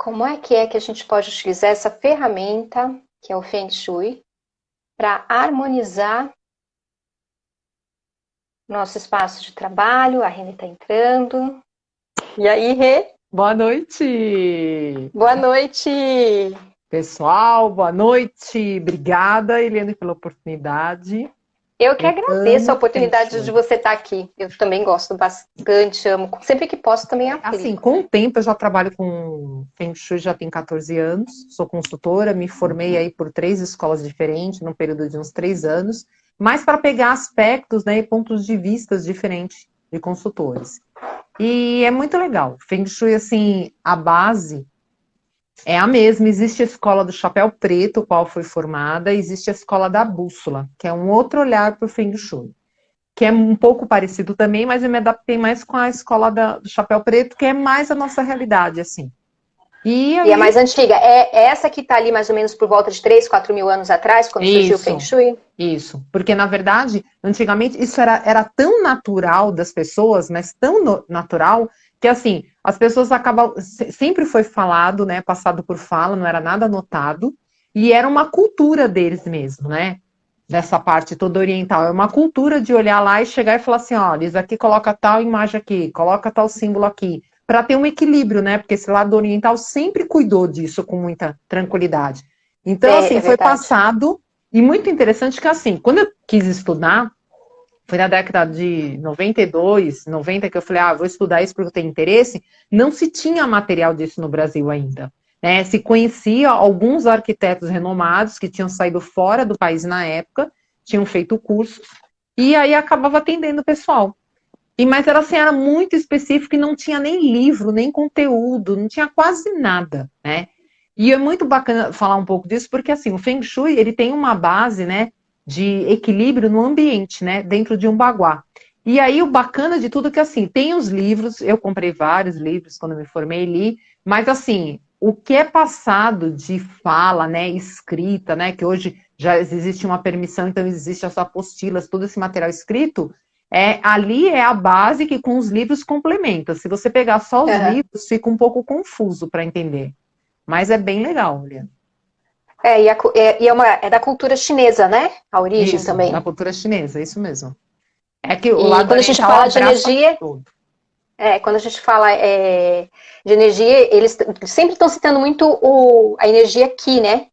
Como é que a gente pode utilizar essa ferramenta, que é o Feng Shui, para harmonizar nosso espaço de trabalho? A Reni está entrando. E aí, Rê? Boa noite, Boa noite! pessoal. Boa noite. Obrigada, Helene, pela oportunidade. Eu que Eu agradeço a amo Feng oportunidade de Shui. você estar aqui. Eu também gosto bastante, amo. Sempre que posso, também Assim, aplico. com o tempo, eu já trabalho com Feng Shui, já tem 14 anos. Sou consultora, me formei aí por 3 escolas diferentes, num período de uns 3 anos, mas para pegar aspectos, né, e pontos de vistas diferentes de consultores. E é muito legal. Feng Shui, assim, a base é a mesma, existe a escola do chapéu preto, qual foi formada, existe a escola da bússola, que é um outro olhar para o Feng Shui, que é um pouco parecido também, mas eu me adaptei mais com a escola do chapéu preto, que é mais a nossa realidade, assim. E E a aí, mais antiga, é essa que está ali mais ou menos por volta de 3, 4 mil anos atrás, quando surgiu o Feng isso, Shui? isso. Porque, na verdade, antigamente isso era tão natural das pessoas, mas tão natural, que assim, as pessoas acabam. Sempre foi falado, né? Passado por fala, não era nada anotado, e era uma cultura deles mesmo, né? Dessa parte toda oriental. É uma cultura de olhar lá e chegar e falar assim: olha, isso aqui coloca tal imagem aqui, coloca tal símbolo aqui, para ter um equilíbrio, né? Porque esse lado oriental sempre cuidou disso com muita tranquilidade. Então, É assim, foi verdade. passado, e muito interessante que, assim, quando eu quis estudar, foi na década de 92, 90, que eu falei, vou estudar isso porque eu tenho interesse, não se tinha material disso no Brasil ainda. Né? Se conhecia alguns arquitetos renomados que tinham saído fora do país na época, tinham feito cursos, e aí acabava atendendo o pessoal. Mas era assim, era muito específico e não tinha nem livro, nem conteúdo, não tinha quase nada, né? E é muito bacana falar um pouco disso, porque assim, o Feng Shui, ele tem uma base, né, de equilíbrio no ambiente, né, dentro de um baguá. E aí o bacana de tudo é que assim, tem os livros, eu comprei vários livros quando me formei e li, mas assim, o que é passado de fala, né, escrita, né, que hoje já existe uma permissão, então existe as apostilas, todo esse material escrito, ali é a base que com os livros complementa. Se você pegar só os Uhum. livros, fica um pouco confuso para entender. Mas é bem legal, Juliana. E é da cultura chinesa, né? A origem Isso, da também. cultura chinesa, isso mesmo. É que o E lado quando a gente oriental fala de abraça energia, tudo. quando a gente fala de energia, eles sempre estão citando muito a energia Qi, né?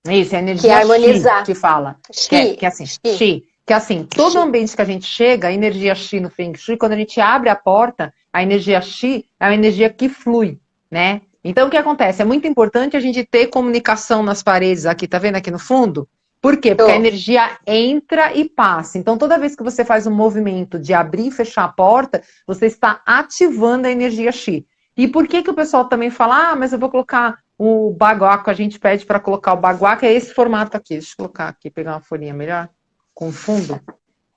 Isso, é a Que é energia Xi harmonizar. que fala. Que é assim, Qi, Xi. Que é assim, todo Qi. ambiente que a gente chega, a energia Xi no Feng Shui, quando a gente abre a porta, a energia Xi é uma energia que flui, né? Então, o que acontece? É muito importante a gente ter comunicação nas paredes aqui, tá vendo aqui no fundo? Por quê? Porque a Tô. energia entra e passa. Então, toda vez que você faz um movimento de abrir e fechar a porta, você está ativando a energia Xi. E por que que o pessoal também fala, mas eu vou colocar o baguaco, a gente pede para colocar o baguaco, é esse formato aqui. Deixa eu colocar aqui, pegar uma folhinha melhor, com fundo.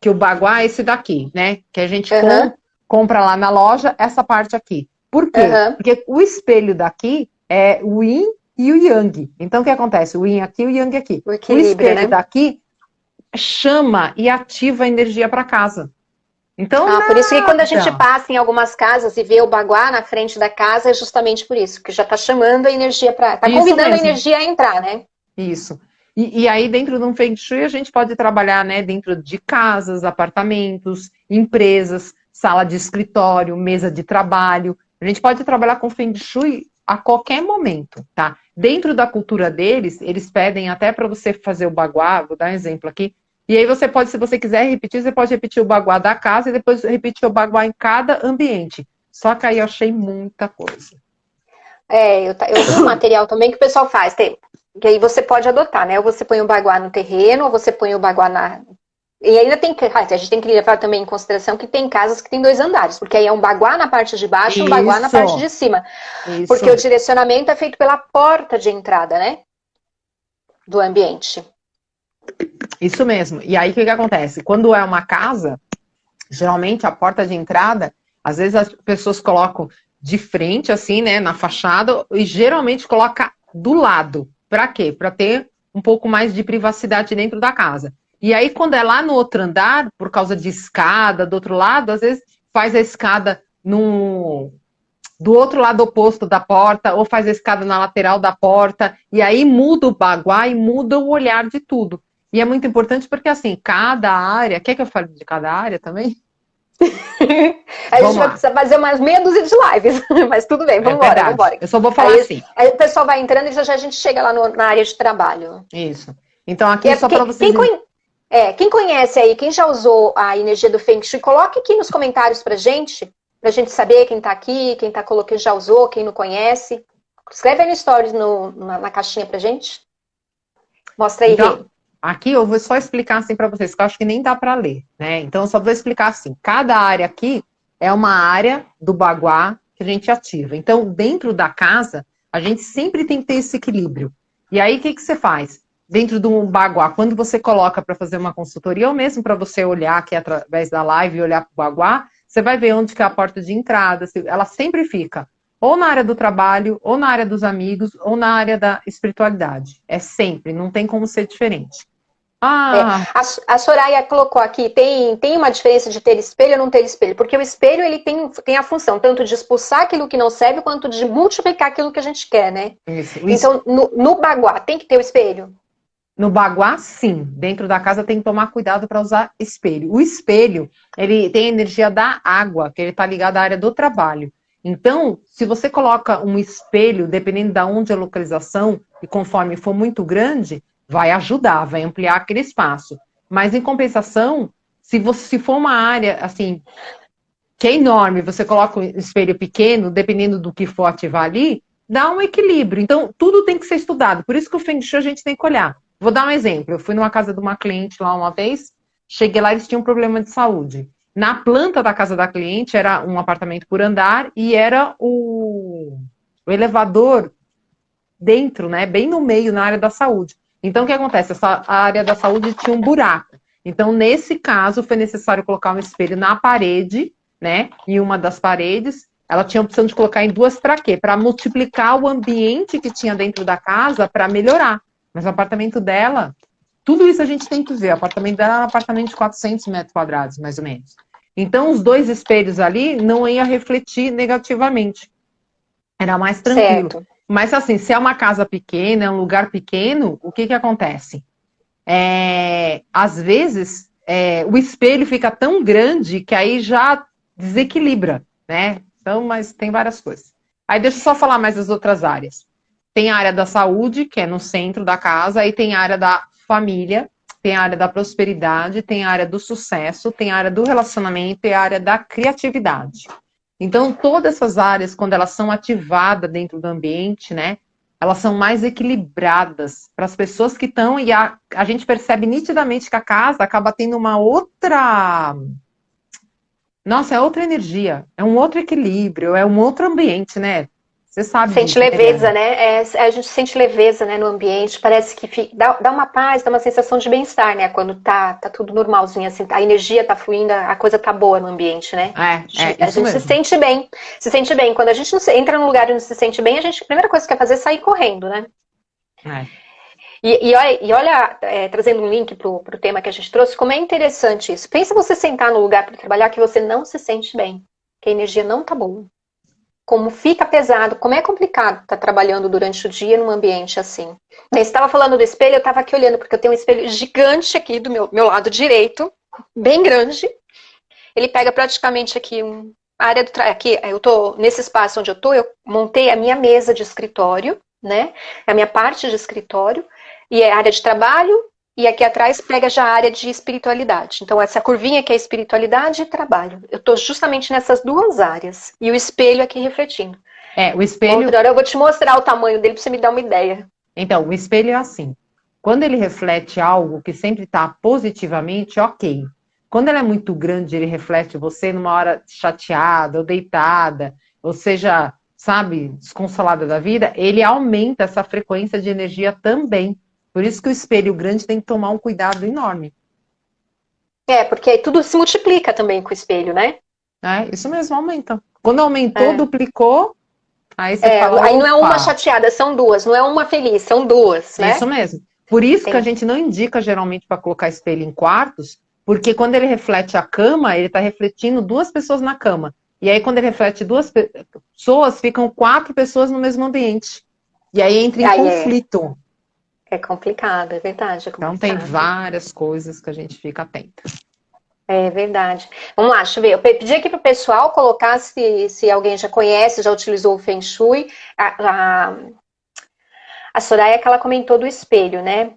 Que o baguá é esse daqui, né? Que a gente Aham, compra lá na loja, essa parte aqui. Por quê? aham. Porque o espelho daqui é o yin e o yang. Então, o que acontece? O yin aqui e o yang aqui. O O equilíbrio, espelho né? daqui chama e ativa a energia para casa. Então, Por isso que quando a gente nada. passa em algumas casas e vê o baguá na frente da casa, é justamente por isso, que já está chamando a energia para. Está Isso convidando a mesmo. energia a entrar, né? Isso. E aí, dentro de um Feng Shui, a gente pode trabalhar, né, dentro de casas, apartamentos, empresas, sala de escritório, mesa de trabalho. A gente pode trabalhar com Feng Shui a qualquer momento, tá? Dentro da cultura deles, eles pedem até para você fazer o baguá, vou dar um exemplo aqui. E aí você pode, se você quiser repetir, você pode repetir o baguá da casa e depois repetir o baguá em cada ambiente. Só que aí eu achei muita coisa. Eu vi um material também que o pessoal faz, que aí você pode adotar, né? Ou você põe o baguá no terreno, ou você põe o baguá na. E ainda tem que. A gente tem que levar também em consideração que tem casas que tem 2 andares, porque aí é um baguá na parte de baixo e um baguá na parte Isso, de cima. Porque o isso. direcionamento é feito pela porta de entrada, né? Do ambiente. Isso mesmo. E aí o que que acontece? Quando é uma casa, geralmente a porta de entrada, às vezes as pessoas colocam de frente, assim, né, na fachada, e geralmente coloca do lado. Para quê? Para ter um pouco mais de privacidade dentro da casa. E aí, quando é lá no outro andar, por causa de escada, do outro lado, às vezes faz a escada do outro lado oposto da porta, ou faz a escada na lateral da porta, e aí muda o baguá e muda o olhar de tudo. E é muito importante porque, assim, cada área... Quer que eu fale de cada área também? A gente vai precisar fazer umas meia dúzia de lives, mas tudo bem, vamos embora. Eu só vou falar assim. Aí o pessoal vai entrando e já a gente chega lá na área de trabalho. Isso. Então aqui é só para vocês... Quem conhece aí, quem já usou a energia do Feng Shui, coloque aqui nos comentários pra gente saber quem tá aqui, quem tá colocando, já usou, quem não conhece. Escreve aí no stories, na caixinha pra gente. Mostra aí, então, Rê. Aqui eu vou só explicar assim para vocês, que eu acho que nem dá para ler, né? Então eu só vou explicar assim, cada área aqui é uma área do baguá que a gente ativa. Então, dentro da casa, a gente sempre tem que ter esse equilíbrio. E aí, o que você faz? Dentro do baguá, quando você coloca para fazer uma consultoria, ou mesmo para você olhar aqui através da live e olhar para o baguá, você vai ver onde que é a porta de entrada, ela sempre fica ou na área do trabalho, ou na área dos amigos, ou na área da espiritualidade. É sempre, não tem como ser diferente. A Soraya colocou aqui, tem uma diferença de ter espelho ou não ter espelho, porque o espelho ele tem a função tanto de expulsar aquilo que não serve, quanto de multiplicar aquilo que a gente quer, né? Isso. Então, no baguá, tem que ter o espelho? No baguá, sim. Dentro da casa tem que tomar cuidado para usar espelho. O espelho, ele tem a energia da água, que ele está ligado à área do trabalho. Então, se você coloca um espelho, dependendo de onde é a localização, e conforme for muito grande, vai ajudar, vai ampliar aquele espaço. Mas, em compensação, se for uma área, assim, que é enorme, você coloca um espelho pequeno, dependendo do que for ativar ali, dá um equilíbrio. Então, tudo tem que ser estudado. Por isso que o Feng Shui a gente tem que olhar. Vou dar um exemplo. Eu fui numa casa de uma cliente lá uma vez, cheguei lá e eles tinham um problema de saúde. Na planta da casa da cliente, era um apartamento por andar e era o elevador dentro, né, bem no meio, na área da saúde. Então, o que acontece? Essa área da saúde tinha um buraco. Então, nesse caso, foi necessário colocar um espelho na parede, né, em uma das paredes. Ela tinha a opção de colocar em duas para quê? Para multiplicar o ambiente que tinha dentro da casa para melhorar. Mas o apartamento dela, tudo isso a gente tem que ver. O apartamento dela era um apartamento de 400 metros quadrados, mais ou menos. Então, os dois espelhos ali não ia refletir negativamente. Era mais tranquilo. Certo. Mas, assim, se é uma casa pequena, é um lugar pequeno, o que acontece? Às vezes, o espelho fica tão grande que aí já desequilibra, né? Então, mas tem várias coisas. Aí, deixa eu só falar mais das outras áreas. Tem a área da saúde, que é no centro da casa, aí tem a área da família, tem a área da prosperidade, tem a área do sucesso, tem a área do relacionamento e a área da criatividade. Então, todas essas áreas, quando elas são ativadas dentro do ambiente, né, elas são mais equilibradas para as pessoas que estão, e a gente percebe nitidamente que a casa acaba tendo uma outra... Nossa, é outra energia, é um outro equilíbrio, é um outro ambiente, né? Você sabe Sente disso, leveza, né? A gente sente leveza, né, no ambiente. Parece que dá uma paz, dá uma sensação de bem-estar, né? Quando tá tudo normalzinho, assim, a energia tá fluindo, a coisa tá boa no ambiente, né? A gente mesmo. se sente bem. Se sente bem. Quando a gente entra num lugar onde se sente bem, a primeira coisa que quer fazer é sair correndo, né? E olha, trazendo um link pro tema que a gente trouxe, como é interessante isso. Pensa você sentar no lugar para trabalhar que você não se sente bem, que a energia não tá boa. Como fica pesado, como é complicado estar trabalhando durante o dia num ambiente assim. Você estava falando do espelho, eu estava aqui olhando, porque eu tenho um espelho gigante aqui do meu lado direito, bem grande. Ele pega praticamente aqui a área do aqui, eu tô nesse espaço onde eu montei a minha mesa de escritório, né? A minha parte de escritório, e é a área de trabalho, e aqui atrás pega já a área de espiritualidade. Então, essa curvinha aqui é espiritualidade e trabalho. Eu estou justamente nessas duas áreas. E o espelho aqui refletindo. O espelho... Outra hora eu vou te mostrar o tamanho dele para você me dar uma ideia. Então, o espelho é assim. Quando ele reflete algo que sempre está positivamente, ok. Quando ele é muito grande, ele reflete você numa hora chateada ou deitada, ou seja, sabe, desconsolada da vida, ele aumenta essa frequência de energia também. Por isso que o espelho grande tem que tomar um cuidado enorme. Porque aí tudo se multiplica também com o espelho, né? Isso mesmo, aumenta. Quando aumentou, duplicou, aí você fala, aí não é uma chateada, são duas. Não é uma feliz, são duas, né? Isso mesmo. Por isso que a gente não indica geralmente para colocar espelho em quartos, porque quando ele reflete a cama, ele está refletindo duas pessoas na cama. E aí quando ele reflete pessoas, ficam 4 pessoas no mesmo ambiente. E aí entra em conflito. É complicado, é verdade. É complicado. Então tem várias coisas que a gente fica atenta. É verdade. Vamos lá, deixa eu ver. Eu pedi aqui para o pessoal colocar se alguém já conhece, já utilizou o Feng Shui. A Soraya que ela comentou do espelho, né?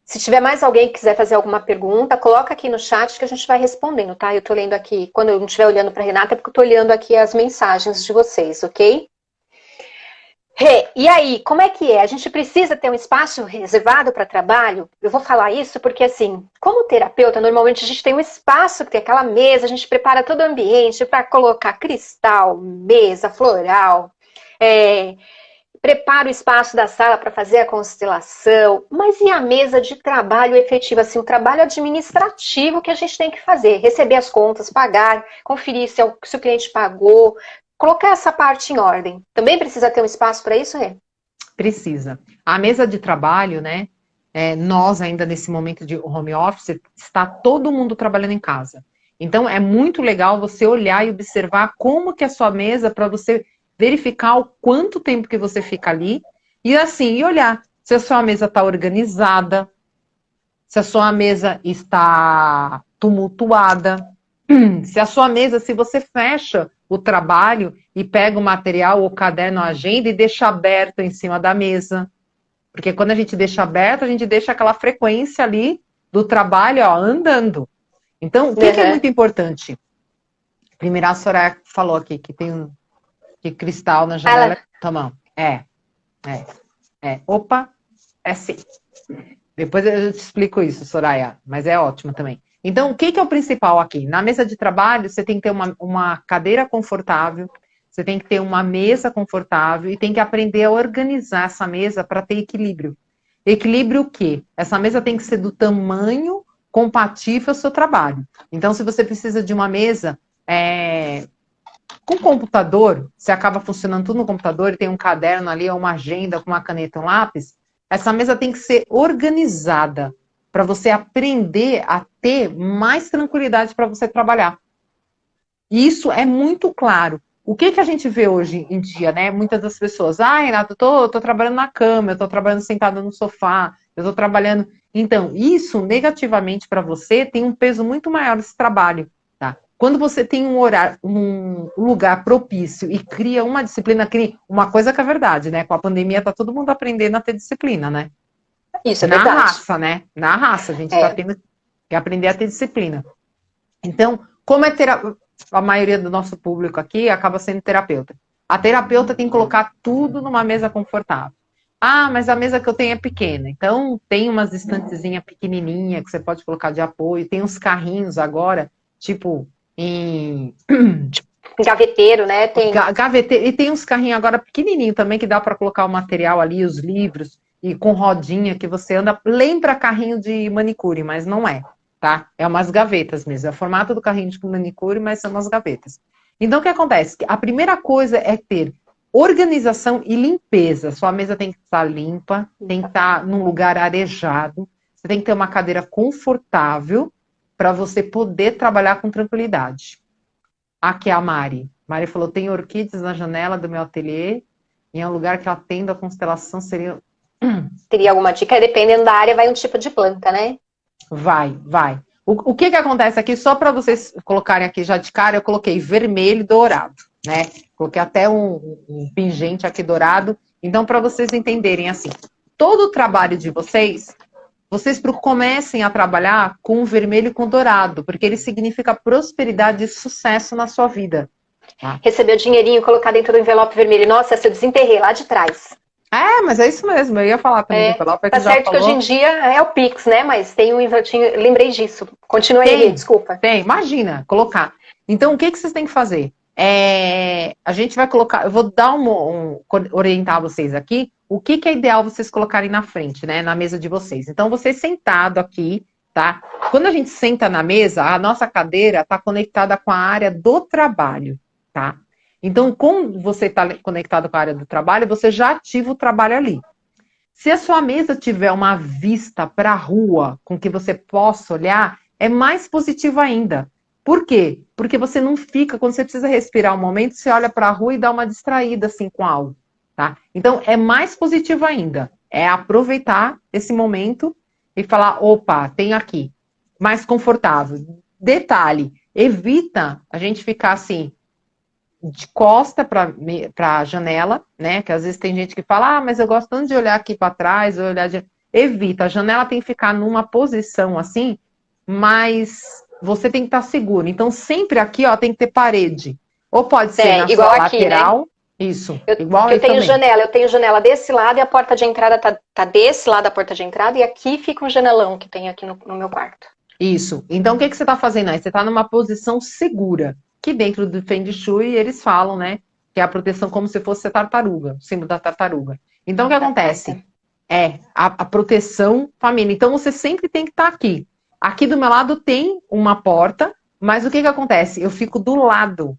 Se tiver mais alguém que quiser fazer alguma pergunta, coloca aqui no chat que a gente vai respondendo, tá? Eu tô lendo aqui, quando eu não estiver olhando para a Renata, é porque eu tô olhando aqui as mensagens de vocês, ok? E aí, como é que é? A gente precisa ter um espaço reservado para trabalho? Eu vou falar isso porque, assim, como terapeuta, normalmente a gente tem um espaço que tem aquela mesa, a gente prepara todo o ambiente para colocar cristal, mesa, floral, prepara o espaço da sala para fazer a constelação, mas e a mesa de trabalho efetivo, assim, o trabalho administrativo que a gente tem que fazer? Receber as contas, pagar, conferir se o cliente pagou, colocar essa parte em ordem. Também precisa ter um espaço para isso, Rê? Precisa. A mesa de trabalho, né? Nós ainda nesse momento de home office, está todo mundo trabalhando em casa. Então é muito legal você olhar e observar como que é a sua mesa para você verificar o quanto tempo que você fica ali e assim, olhar se a sua mesa está organizada, se a sua mesa está tumultuada, se a sua mesa, se você fecha o trabalho e pega o material, o caderno, a agenda e deixa aberto em cima da mesa. Porque quando a gente deixa aberto, a gente deixa aquela frequência ali do trabalho, ó, andando. Então, o que é muito importante? Primeiro, a Soraya falou aqui que tem que cristal na janela. Toma. Opa, é sim. Depois eu te explico isso, Soraya, mas é ótimo também. Então, o que é o principal aqui? Na mesa de trabalho, você tem que ter uma cadeira confortável, você tem que ter uma mesa confortável e tem que aprender a organizar essa mesa para ter equilíbrio. Equilíbrio o quê? Essa mesa tem que ser do tamanho compatível ao seu trabalho. Então, se você precisa de uma mesa com computador, você acaba funcionando tudo no computador e tem um caderno ali, uma agenda com uma caneta e um lápis, essa mesa tem que ser organizada para você aprender a ter mais tranquilidade para você trabalhar. E isso é muito claro. O que a gente vê hoje em dia, né? Muitas das pessoas, Renato, eu tô trabalhando na cama, eu tô trabalhando sentada no sofá, eu tô trabalhando... Então, isso negativamente para você tem um peso muito maior esse trabalho, tá? Quando você tem um horário, um lugar propício e cria uma disciplina, cria uma coisa que é verdade, né? Com a pandemia tá todo mundo aprendendo a ter disciplina, né? Isso é verdade. Na raça, né? Na raça, a gente tá tendo que aprender a ter disciplina. Então, como a maioria do nosso público aqui acaba sendo terapeuta. A terapeuta tem que colocar tudo numa mesa confortável. Mas a mesa que eu tenho é pequena. Então, tem umas estantezinhas pequenininha que você pode colocar de apoio. Tem uns carrinhos agora, tipo em... Gaveteiro, né? Gaveteiro. E tem uns carrinhos agora pequenininho também que dá para colocar o material ali, os livros, e com rodinha que você anda. Lembra carrinho de manicure, mas não é. Tá? É umas gavetas mesmo. É o formato do carrinho de manicure, mas são umas gavetas. Então, o que acontece? A primeira coisa é ter organização e limpeza. Sua mesa tem que estar limpa, tem que estar num lugar arejado. Você tem que ter uma cadeira confortável para você poder trabalhar com tranquilidade. Aqui é a Mari. Mari falou, tem orquídeas na janela do meu ateliê e é um lugar que eu atendo a constelação. Teria alguma dica? Dependendo da área, vai um tipo de planta, né? Vai. O que acontece aqui, só para vocês colocarem aqui já de cara, eu coloquei vermelho e dourado, né? Coloquei até um pingente aqui dourado. Então, para vocês entenderem assim, todo o trabalho de vocês comecem a trabalhar com o vermelho e com o dourado, porque ele significa prosperidade e sucesso na sua vida. Tá? Receber o dinheirinho, colocar dentro do envelope vermelho. Nossa, essa eu desenterrei lá de trás. Mas é isso mesmo, eu ia falar também do envelope. Tá certo que hoje em dia é o Pix, né? Mas tem um envelopinho, lembrei disso. Continua aí, desculpa. Tem, imagina, colocar. Então, o que vocês têm que fazer? A gente vai colocar, eu vou dar orientar vocês aqui, o que é ideal vocês colocarem na frente, né? Na mesa de vocês. Então, você sentado aqui, tá? Quando a gente senta na mesa, a nossa cadeira está conectada com a área do trabalho, tá? Então, quando você está conectado com a área do trabalho, você já ativa o trabalho ali. Se a sua mesa tiver uma vista para a rua, com que você possa olhar, é mais positivo ainda. Por quê? Porque você não fica, quando você precisa respirar um momento, você olha para a rua e dá uma distraída assim com algo, tá? Então é mais positivo ainda, é aproveitar esse momento e falar, opa, tem aqui, mais confortável. Detalhe, evita a gente ficar assim, de costa para a janela, né? Que às vezes tem gente que fala, mas eu gosto tanto de olhar aqui para trás, olhar de... Evita, a janela tem que ficar numa posição assim, mas você tem que estar seguro. Então, sempre aqui, ó, tem que ter parede. Ou pode ser na igual sua aqui, lateral, né? isso, igual Eu aí tenho também. janela, desse lado e a porta de entrada tá desse lado da porta de entrada e aqui fica um janelão que tem aqui no meu quarto. Isso. Então, o que você está fazendo aí? Você está numa posição segura, que dentro do Feng Shui eles falam, né? Que é a proteção como se fosse a tartaruga, o símbolo da tartaruga. Então, o que acontece? É a proteção família. Então, você sempre tem que estar aqui. Aqui do meu lado tem uma porta, mas o que acontece? Eu fico do lado,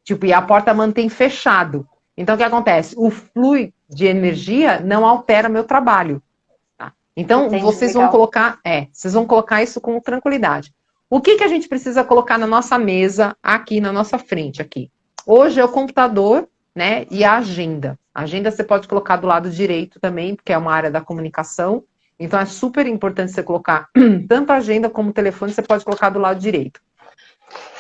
tipo, e a porta mantém fechado. Então, o que acontece? O fluxo de energia não altera meu trabalho. Então, Entendi, vocês legal. vão colocar isso com tranquilidade. O que a gente precisa colocar na nossa mesa, aqui na nossa frente, aqui? Hoje é o computador, né, e a agenda. A agenda você pode colocar do lado direito também, porque é uma área da comunicação. Então, é super importante você colocar tanto a agenda como o telefone, você pode colocar do lado direito.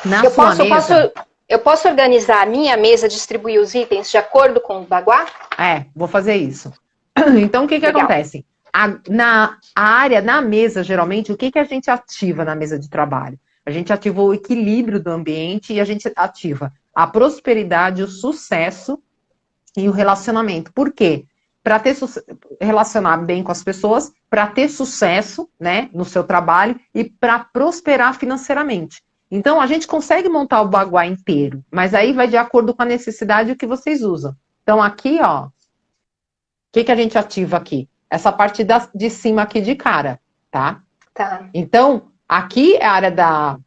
Na Eu sua posso, eu posso, mesa... eu posso organizar a minha mesa, distribuir os itens de acordo com o baguá? Vou fazer isso. Então, o que Legal. acontece? Na mesa, geralmente, o que a gente ativa na mesa de trabalho? A gente ativa o equilíbrio do ambiente e a gente ativa a prosperidade, o sucesso e o relacionamento. Por quê? Para relacionar bem com as pessoas, para ter sucesso, né, no seu trabalho e para prosperar financeiramente. Então, a gente consegue montar o baguá inteiro, mas aí vai de acordo com a necessidade e o que vocês usam. Então, aqui, ó, o que a gente ativa aqui? Essa parte de cima aqui de cara, tá? Tá. Então, aqui é a área da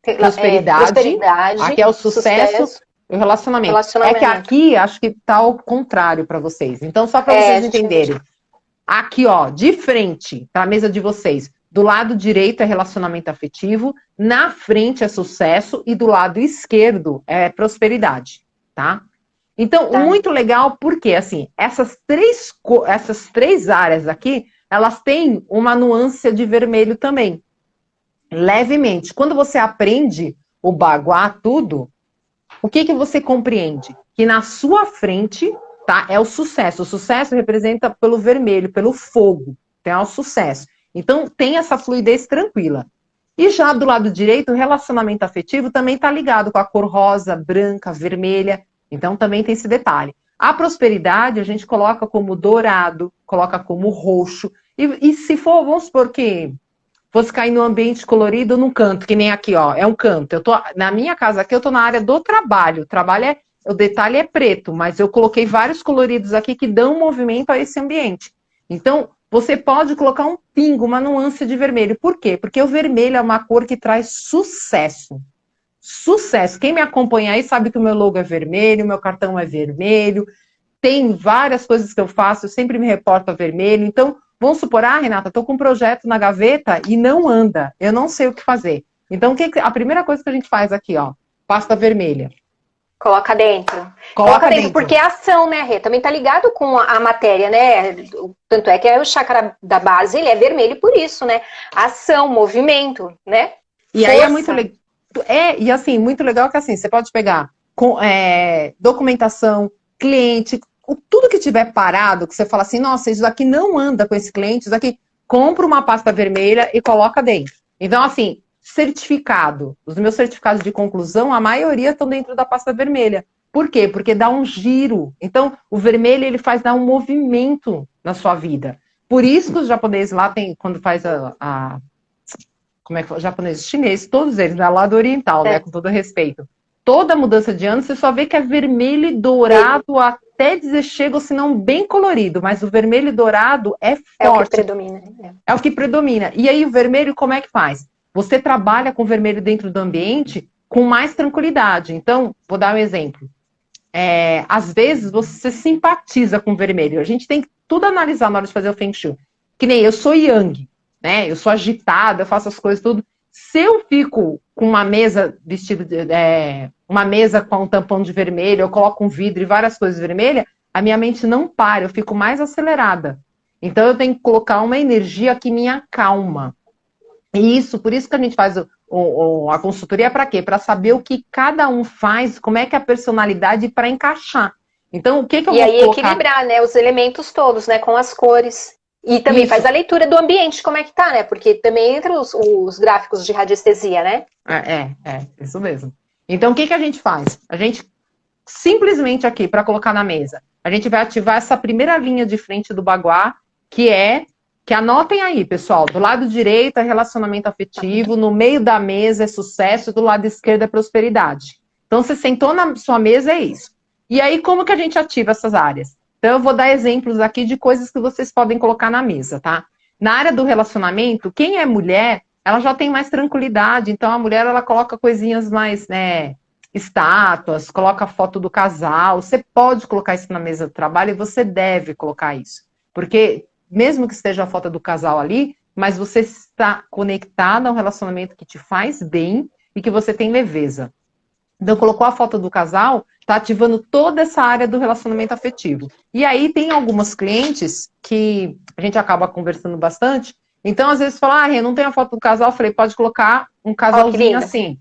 prosperidade, Prosperidade, aqui é o sucesso sucesso, e o relacionamento. É que relacionamento. aqui, acho que tá ao contrário para vocês. Então, só para vocês A gente entenderem. Aqui, ó, de frente para a mesa de vocês, do lado direito é relacionamento afetivo, na frente é sucesso e do lado esquerdo é prosperidade, tá? Então, Tá. muito legal, porque, assim, essas três áreas aqui, elas têm uma nuance de vermelho também, levemente. Quando você aprende o baguá, tudo, o que você compreende? Que na sua frente, tá, é o sucesso. O sucesso representa pelo vermelho, pelo fogo, então é o sucesso. Então, tem essa fluidez tranquila. E já do lado direito, o relacionamento afetivo também está ligado com a cor rosa, branca, vermelha. Então, também tem esse detalhe. A prosperidade, a gente coloca como dourado, coloca como roxo. E se for, vamos supor que fosse cair num ambiente colorido num canto, que nem aqui, ó, é um canto. Na minha casa aqui, eu tô na área do trabalho. O detalhe é preto, mas eu coloquei vários coloridos aqui que dão movimento a esse ambiente. Então, você pode colocar um pingo, uma nuance de vermelho. Por quê? Porque o vermelho é uma cor que traz sucesso. Sucesso. Quem me acompanha aí sabe que o meu logo é vermelho, o meu cartão é vermelho, tem várias coisas que eu faço, eu sempre me reporto a vermelho. Então, vamos supor, Renata, estou com um projeto na gaveta e não anda, eu não sei o que fazer. Então, a primeira coisa que a gente faz aqui, ó, pasta vermelha. Coloca dentro. Coloca dentro. Porque é ação, né, Rê? Também tá ligado com a matéria, né? Tanto é que o chakra da base, ele é vermelho por isso, né? Ação, movimento, né? E aí é muito legal. E assim, muito legal que assim, você pode pegar documentação, cliente, tudo que tiver parado, que você fala assim, nossa, isso aqui não anda com esse cliente, isso aqui, compra uma pasta vermelha e coloca dentro. Então, assim, certificado. Os meus certificados de conclusão, a maioria estão dentro da pasta vermelha. Por quê? Porque dá um giro. Então, o vermelho, ele faz dar um movimento na sua vida. Por isso que os japoneses lá tem, quando faz como é que fala? Japonês, chinês, todos eles, né? Lado oriental, né? Com todo respeito. Toda mudança de ano, você só vê que é vermelho e dourado, até dizer chega, ou se não bem colorido, mas o vermelho e dourado é forte. É o que predomina. É o que predomina. E aí o vermelho, como é que faz? Você trabalha com vermelho dentro do ambiente com mais tranquilidade. Então, vou dar um exemplo. Às vezes, você simpatiza com vermelho. A gente tem que tudo analisar na hora de fazer o Feng Shui. Que nem eu sou Yang, né? Eu sou agitada, eu faço as coisas tudo. Se eu fico com uma mesa uma mesa com um tampão de vermelho, eu coloco um vidro e várias coisas vermelhas, a minha mente não para, eu fico mais acelerada. Então eu tenho que colocar uma energia que me acalma. E isso, por isso que a gente faz a consultoria para quê? Para saber o que cada um faz, como é que é a personalidade para encaixar. Então, o que eu vou E aí colocar... equilibrar, né, os elementos todos, né, com as cores. E também Isso. faz a leitura do ambiente, como é que tá, né? Porque também entra os gráficos de radiestesia, né? Isso mesmo. Então, o que a gente faz? A gente, simplesmente aqui, para colocar na mesa, a gente vai ativar essa primeira linha de frente do baguá, que anotem aí, pessoal, do lado direito é relacionamento afetivo, no meio da mesa é sucesso, do lado esquerdo é prosperidade. Então, você sentou na sua mesa, é isso. E aí, como que a gente ativa essas áreas? Então, eu vou dar exemplos aqui de coisas que vocês podem colocar na mesa, tá? Na área do relacionamento, quem é mulher, ela já tem mais tranquilidade. Então, a mulher, ela coloca coisinhas mais, né, estátuas, coloca a foto do casal. Você pode colocar isso na mesa do trabalho e você deve colocar isso. Porque, mesmo que esteja a foto do casal ali, mas você está conectada a um relacionamento que te faz bem e que você tem leveza. Então, colocou a foto do casal, está ativando toda essa área do relacionamento afetivo. E aí, tem algumas clientes que a gente acaba conversando bastante. Então, às vezes, fala, eu não tenho a foto do casal. Eu falei, pode colocar um casalzinho assim.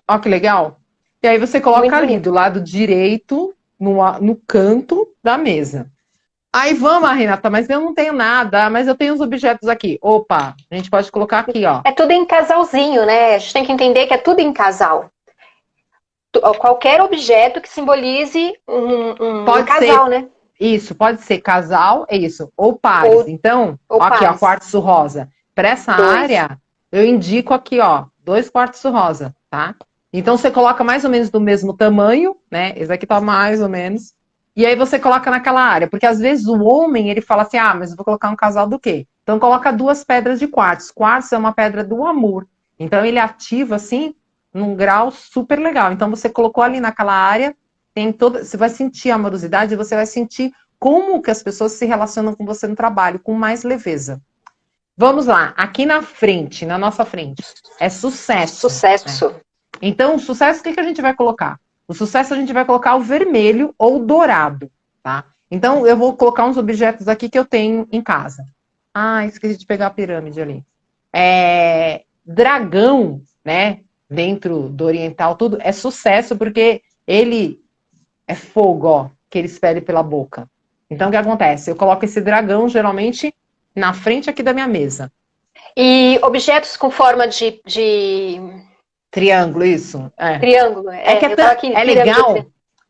Ó, que legal. E aí, você coloca muito ali, bonito, do lado direito, no canto da mesa. Aí, vamos, Renata, mas eu não tenho nada, mas eu tenho os objetos aqui. Opa, a gente pode colocar aqui, ó. É tudo em casalzinho, né? A gente tem que entender que é tudo em casal. Qualquer objeto que simbolize um casal, né? Isso, pode ser casal, é isso, ou pares. Então, ou aqui, pares. ó, quartzo rosa. Para essa área, eu indico aqui, ó, 2 quartzo rosa, tá? Então, você coloca mais ou menos do mesmo tamanho, né? Esse aqui tá mais ou menos. E aí, você coloca naquela área. Porque, às vezes, o homem, ele fala assim, mas eu vou colocar um casal do quê? Então, coloca 2 pedras de quartzo. Quartzo é uma pedra do amor. Então, ele ativa, assim, num grau super legal. Então, você colocou ali naquela área, você vai sentir a amorosidade, você vai sentir como que as pessoas se relacionam com você no trabalho, com mais leveza. Vamos lá, aqui na frente, na nossa frente, é sucesso. Sucesso. Né? Então, o sucesso, o que a gente vai colocar? O sucesso a gente vai colocar o vermelho ou o dourado, tá? Então, eu vou colocar uns objetos aqui que eu tenho em casa. Esqueci de pegar a pirâmide ali. Dragão, né? Dentro do oriental, tudo é sucesso, porque ele é fogo, ó, que ele espere pela boca. Então, o que acontece? Eu coloco esse dragão, geralmente, na frente aqui da minha mesa. E objetos com forma de... Triângulo, isso. Triângulo.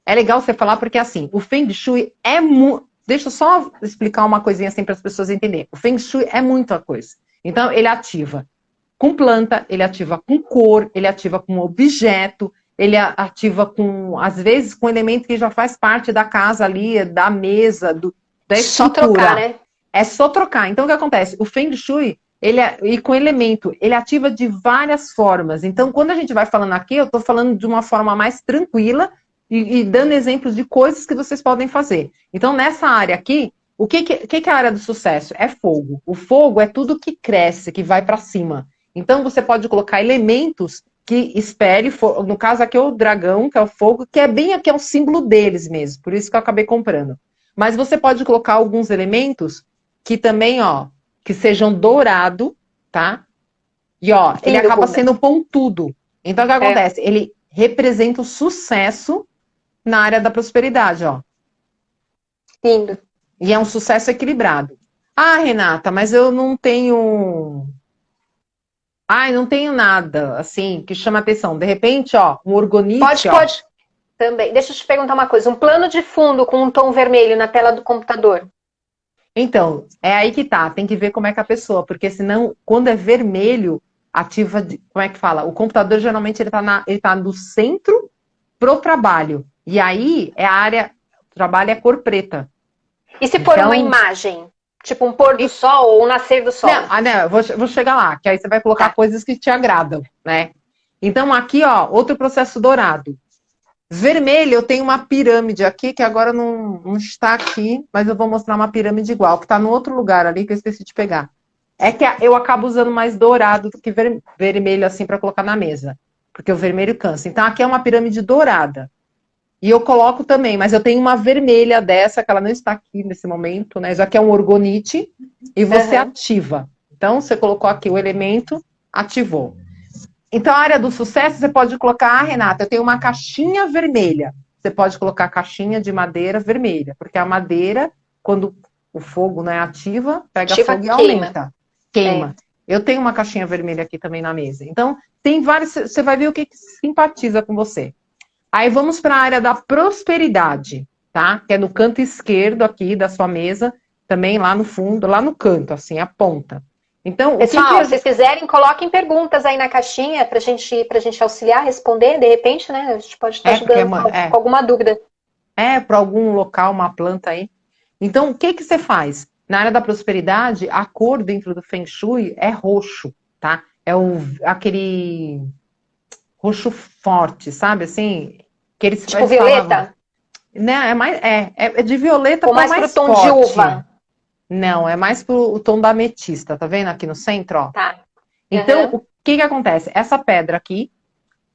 É legal você falar, porque assim, o Feng Shui Deixa eu só explicar uma coisinha assim para as pessoas entenderem. O Feng Shui é muita coisa. Então, ele ativa com planta, ele ativa com cor, ele ativa com objeto, ele ativa com, às vezes, com elemento que já faz parte da casa ali, da mesa, da estrutura. Só trocar, né? É só trocar. Então, o que acontece? O Feng Shui, e com elemento, ele ativa de várias formas. Então, quando a gente vai falando aqui, eu estou falando de uma forma mais tranquila e dando exemplos de coisas que vocês podem fazer. Então, nessa área aqui, o que é a área do sucesso? É fogo. O fogo é tudo que cresce, que vai para cima. Então, você pode colocar elementos que espere, no caso aqui é o dragão, que é o fogo, que é bem aqui, é um símbolo deles mesmo, por isso que eu acabei comprando. Mas você pode colocar alguns elementos que também, ó, que sejam dourado, tá? E, ó, ele acaba sendo pontudo. Então, o que acontece? Ele representa o sucesso na área da prosperidade, ó. Lindo. E é um sucesso equilibrado. Renata, mas eu não tenho... não tenho nada, assim, que chama atenção. De repente, ó, um orgonite, Pode. Também. Deixa eu te perguntar uma coisa. Um plano de fundo com um tom vermelho na tela do computador. Então, é aí que tá. Tem que ver como é que a pessoa... Porque senão, quando é vermelho, ativa... Como é que fala? O computador, geralmente, ele tá do centro pro trabalho. E aí, é a área... O trabalho é cor preta. E se for uma imagem? Tipo um pôr do sol ou um nascer do sol? Não, eu vou chegar lá, que aí você vai colocar coisas que te agradam, né? Então, aqui, ó, outro processo dourado. Vermelho, eu tenho uma pirâmide aqui, que agora não está aqui, mas eu vou mostrar uma pirâmide igual, que está no outro lugar ali, que eu esqueci de pegar. É que eu acabo usando mais dourado do que vermelho, assim, para colocar na mesa. Porque o vermelho cansa. Então, aqui é uma pirâmide dourada. E eu coloco também, mas eu tenho uma vermelha dessa, que ela não está aqui nesse momento, né? Isso aqui é um orgonite, e você ativa. Então, você colocou aqui o elemento, ativou. Então, a área do sucesso, você pode colocar, Renata, eu tenho uma caixinha vermelha. Você pode colocar caixinha de madeira vermelha, porque a madeira, quando o fogo não é ativa, pega fogo e aumenta. Queima. Eu tenho uma caixinha vermelha aqui também na mesa. Então, tem vários, você vai ver o que simpatiza com você. Aí vamos para a área da prosperidade, tá? Que é no canto esquerdo aqui da sua mesa, também lá no fundo, lá no canto, assim, a ponta. Então, pessoal, se vocês quiserem, coloquem perguntas aí na caixinha pra gente auxiliar, responder, de repente, né? A gente pode estar ajudando com alguma dúvida. Para algum local, uma planta aí. Então, o que você faz? Na área da prosperidade, a cor dentro do Feng Shui é roxo, tá? É aquele roxo forte, sabe? Assim, que eles tipo violeta? Né? É de violeta ou mais pro tom forte. De uva? Não, é mais pro tom da ametista, tá vendo aqui no centro, ó? Tá. Então, o que acontece? Essa pedra aqui,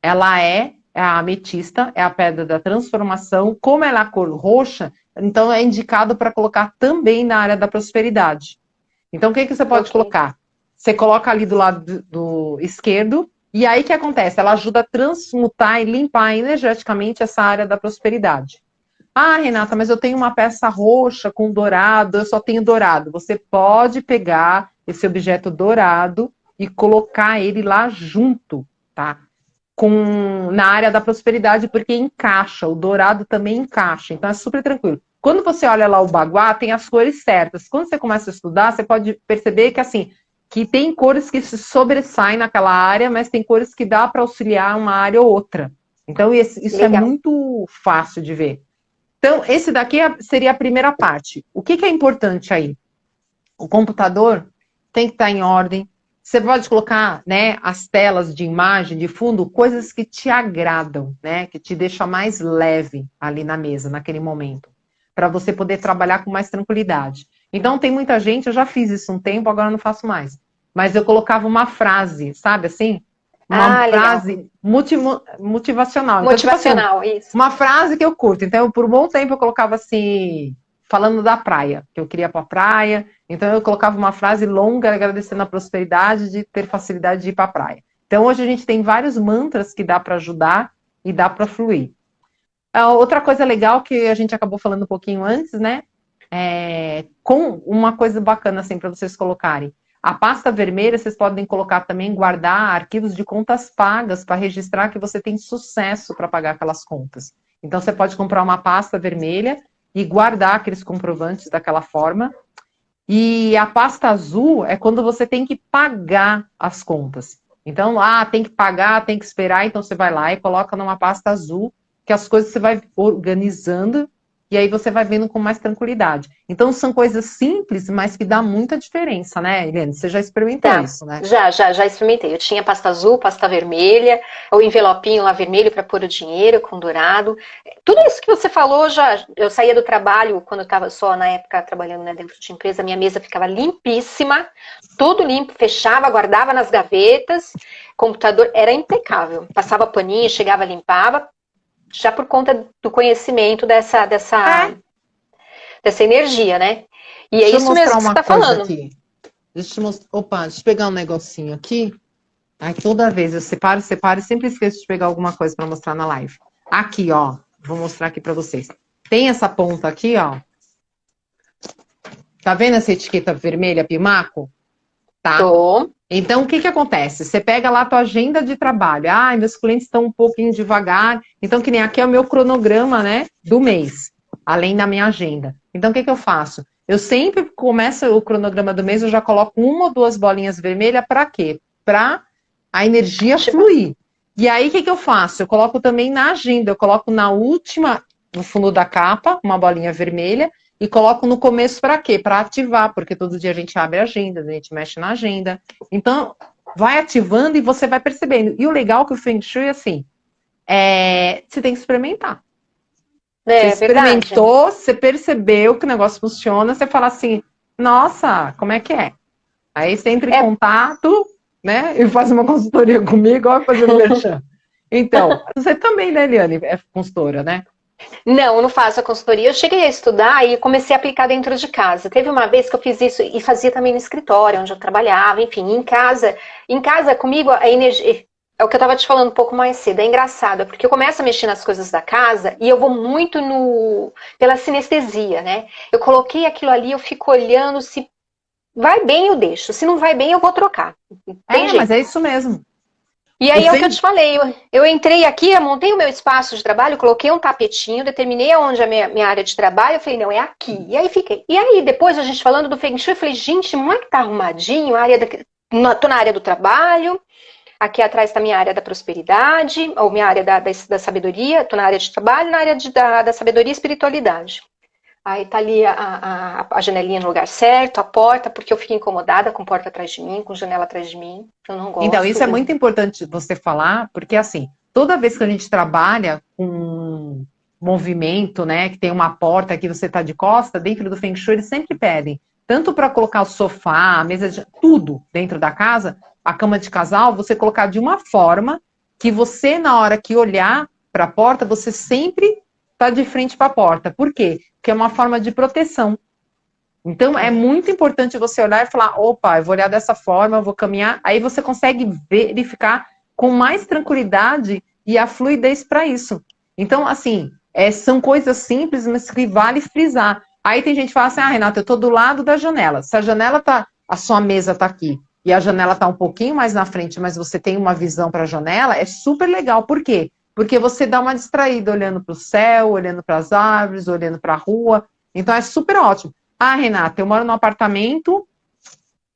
ela é a ametista, é a pedra da transformação. Como ela é a cor roxa, então é indicado para colocar também na área da prosperidade. Então, o que você pode colocar? Você coloca ali do lado do esquerdo, e aí o que acontece? Ela ajuda a transmutar e limpar energeticamente essa área da prosperidade. Ah, Renata, mas eu tenho uma peça roxa com dourado, eu só tenho dourado. Você pode pegar esse objeto dourado e colocar ele lá junto, tá? Na área da prosperidade, porque encaixa, o dourado também encaixa, então é super tranquilo. Quando você olha lá o baguá, tem as cores certas. Quando você começa a estudar, você pode perceber que assim, que tem cores que se sobressaem naquela área, mas tem cores que dá para auxiliar uma área ou outra. Então isso é muito fácil de ver. Então, esse daqui seria a primeira parte. O que é importante aí? O computador tem que estar em ordem. Você pode colocar, né, as telas de imagem, de fundo, coisas que te agradam, né, que te deixam mais leve ali na mesa, naquele momento, para você poder trabalhar com mais tranquilidade. Então, tem muita gente, eu já fiz isso um tempo, agora não faço mais. Mas eu colocava uma frase, sabe assim? Uma frase motivacional. Motivacional, então, tipo assim, isso. Uma frase que eu curto. Então, por um bom tempo, eu colocava assim, falando da praia, que eu queria ir para a praia. Então, eu colocava uma frase longa, agradecendo a prosperidade de ter facilidade de ir para a praia. Então, hoje a gente tem vários mantras que dá para ajudar e dá para fluir. Outra coisa legal que a gente acabou falando um pouquinho antes, né? Com uma coisa bacana, assim, para vocês colocarem. A pasta vermelha, vocês podem colocar também, guardar arquivos de contas pagas para registrar que você tem sucesso para pagar aquelas contas. Então, você pode comprar uma pasta vermelha e guardar aqueles comprovantes daquela forma. E a pasta azul é quando você tem que pagar as contas. Então, tem que pagar, tem que esperar, então você vai lá e coloca numa pasta azul, que as coisas você vai organizando, e aí você vai vendo com mais tranquilidade. Então, são coisas simples, mas que dá muita diferença, né, Helene? Você já experimentou isso, né? Já experimentei. Eu tinha pasta azul, pasta vermelha, o envelopinho lá vermelho para pôr o dinheiro com dourado. Tudo isso que você falou, eu saía do trabalho, quando eu estava só na época trabalhando, né, dentro de empresa, minha mesa ficava limpíssima, tudo limpo, fechava, guardava nas gavetas, computador era impecável. Passava paninho, chegava, limpava, já por conta do conhecimento dessa energia, né? E é isso mesmo que você está falando. Aqui. Deixa eu pegar um negocinho aqui. Aí toda vez eu separo e sempre esqueço de pegar alguma coisa para mostrar na live. Aqui, ó. Vou mostrar aqui para vocês. Tem essa ponta aqui, ó. Tá vendo essa etiqueta vermelha, Pimaco? Tá? Tô. Então, o que acontece? Você pega lá a tua agenda de trabalho. Meus clientes estão um pouquinho devagar. Então, que nem aqui é o meu cronograma, né, do mês, além da minha agenda. Então, o que eu faço? Eu sempre começo o cronograma do mês, eu já coloco 1 ou 2 bolinhas vermelhas, para quê? Para a energia fluir. E aí, o que eu faço? Eu coloco também na agenda, eu coloco na última, no fundo da capa, uma bolinha vermelha, e coloco no começo para quê? Para ativar, porque todo dia a gente abre a agenda, a gente mexe na agenda. Então, vai ativando e você vai percebendo. E o legal é que o Feng Shui, assim, você tem que experimentar. Você experimentou, você percebeu que o negócio funciona, você fala assim, nossa, como é que é? Aí você entra em contato, né? E faz uma consultoria comigo, ó, fazendo merchan. Então, você também, né, Eliane, é consultora, né? Não, eu não faço a consultoria. Eu cheguei a estudar e comecei a aplicar dentro de casa. Teve uma vez que eu fiz isso e fazia também no escritório, onde eu trabalhava, enfim, em casa comigo a energia, é o que eu estava te falando um pouco mais cedo, é engraçado, porque eu começo a mexer nas coisas da casa e eu vou muito pela sinestesia, né? Eu coloquei aquilo ali, eu fico olhando, se vai bem eu deixo, se não vai bem eu vou trocar. Tem jeito. Mas é isso mesmo. E aí é o que eu te falei, eu entrei aqui, eu montei o meu espaço de trabalho, coloquei um tapetinho, determinei onde a minha área de trabalho, eu falei, não, é aqui. E aí fiquei. E aí depois a gente falando do Feng Shui, eu falei, gente, não é que tá arrumadinho, tô na área do trabalho, aqui atrás está minha área da prosperidade, ou minha área da sabedoria, tô na área de trabalho, na área da sabedoria e espiritualidade. Aí tá ali a janelinha no lugar certo, a porta, porque eu fico incomodada com porta atrás de mim, com janela atrás de mim. Eu não gosto. Então, isso é muito importante você falar, porque assim, toda vez que a gente trabalha com movimento, né, que tem uma porta que você tá de costa, dentro do Feng Shui eles sempre pedem, tanto para colocar o sofá, a mesa, tudo dentro da casa, a cama de casal, você colocar de uma forma que você, na hora que olhar para a porta, você sempre tá de frente para a porta. Por quê? Porque é uma forma de proteção. Então, é muito importante você olhar e falar, opa, eu vou olhar dessa forma, eu vou caminhar. Aí você consegue verificar com mais tranquilidade e a fluidez para isso. Então, assim, são coisas simples, mas que vale frisar. Aí tem gente que fala assim, Renata, eu tô do lado da janela. Se a janela tá, a sua mesa tá aqui, e a janela tá um pouquinho mais na frente, mas você tem uma visão para a janela, é super legal. Por quê? Porque você dá uma distraída olhando para o céu, olhando para as árvores, olhando para a rua. Então, é super ótimo. Ah, Renata, eu moro num apartamento,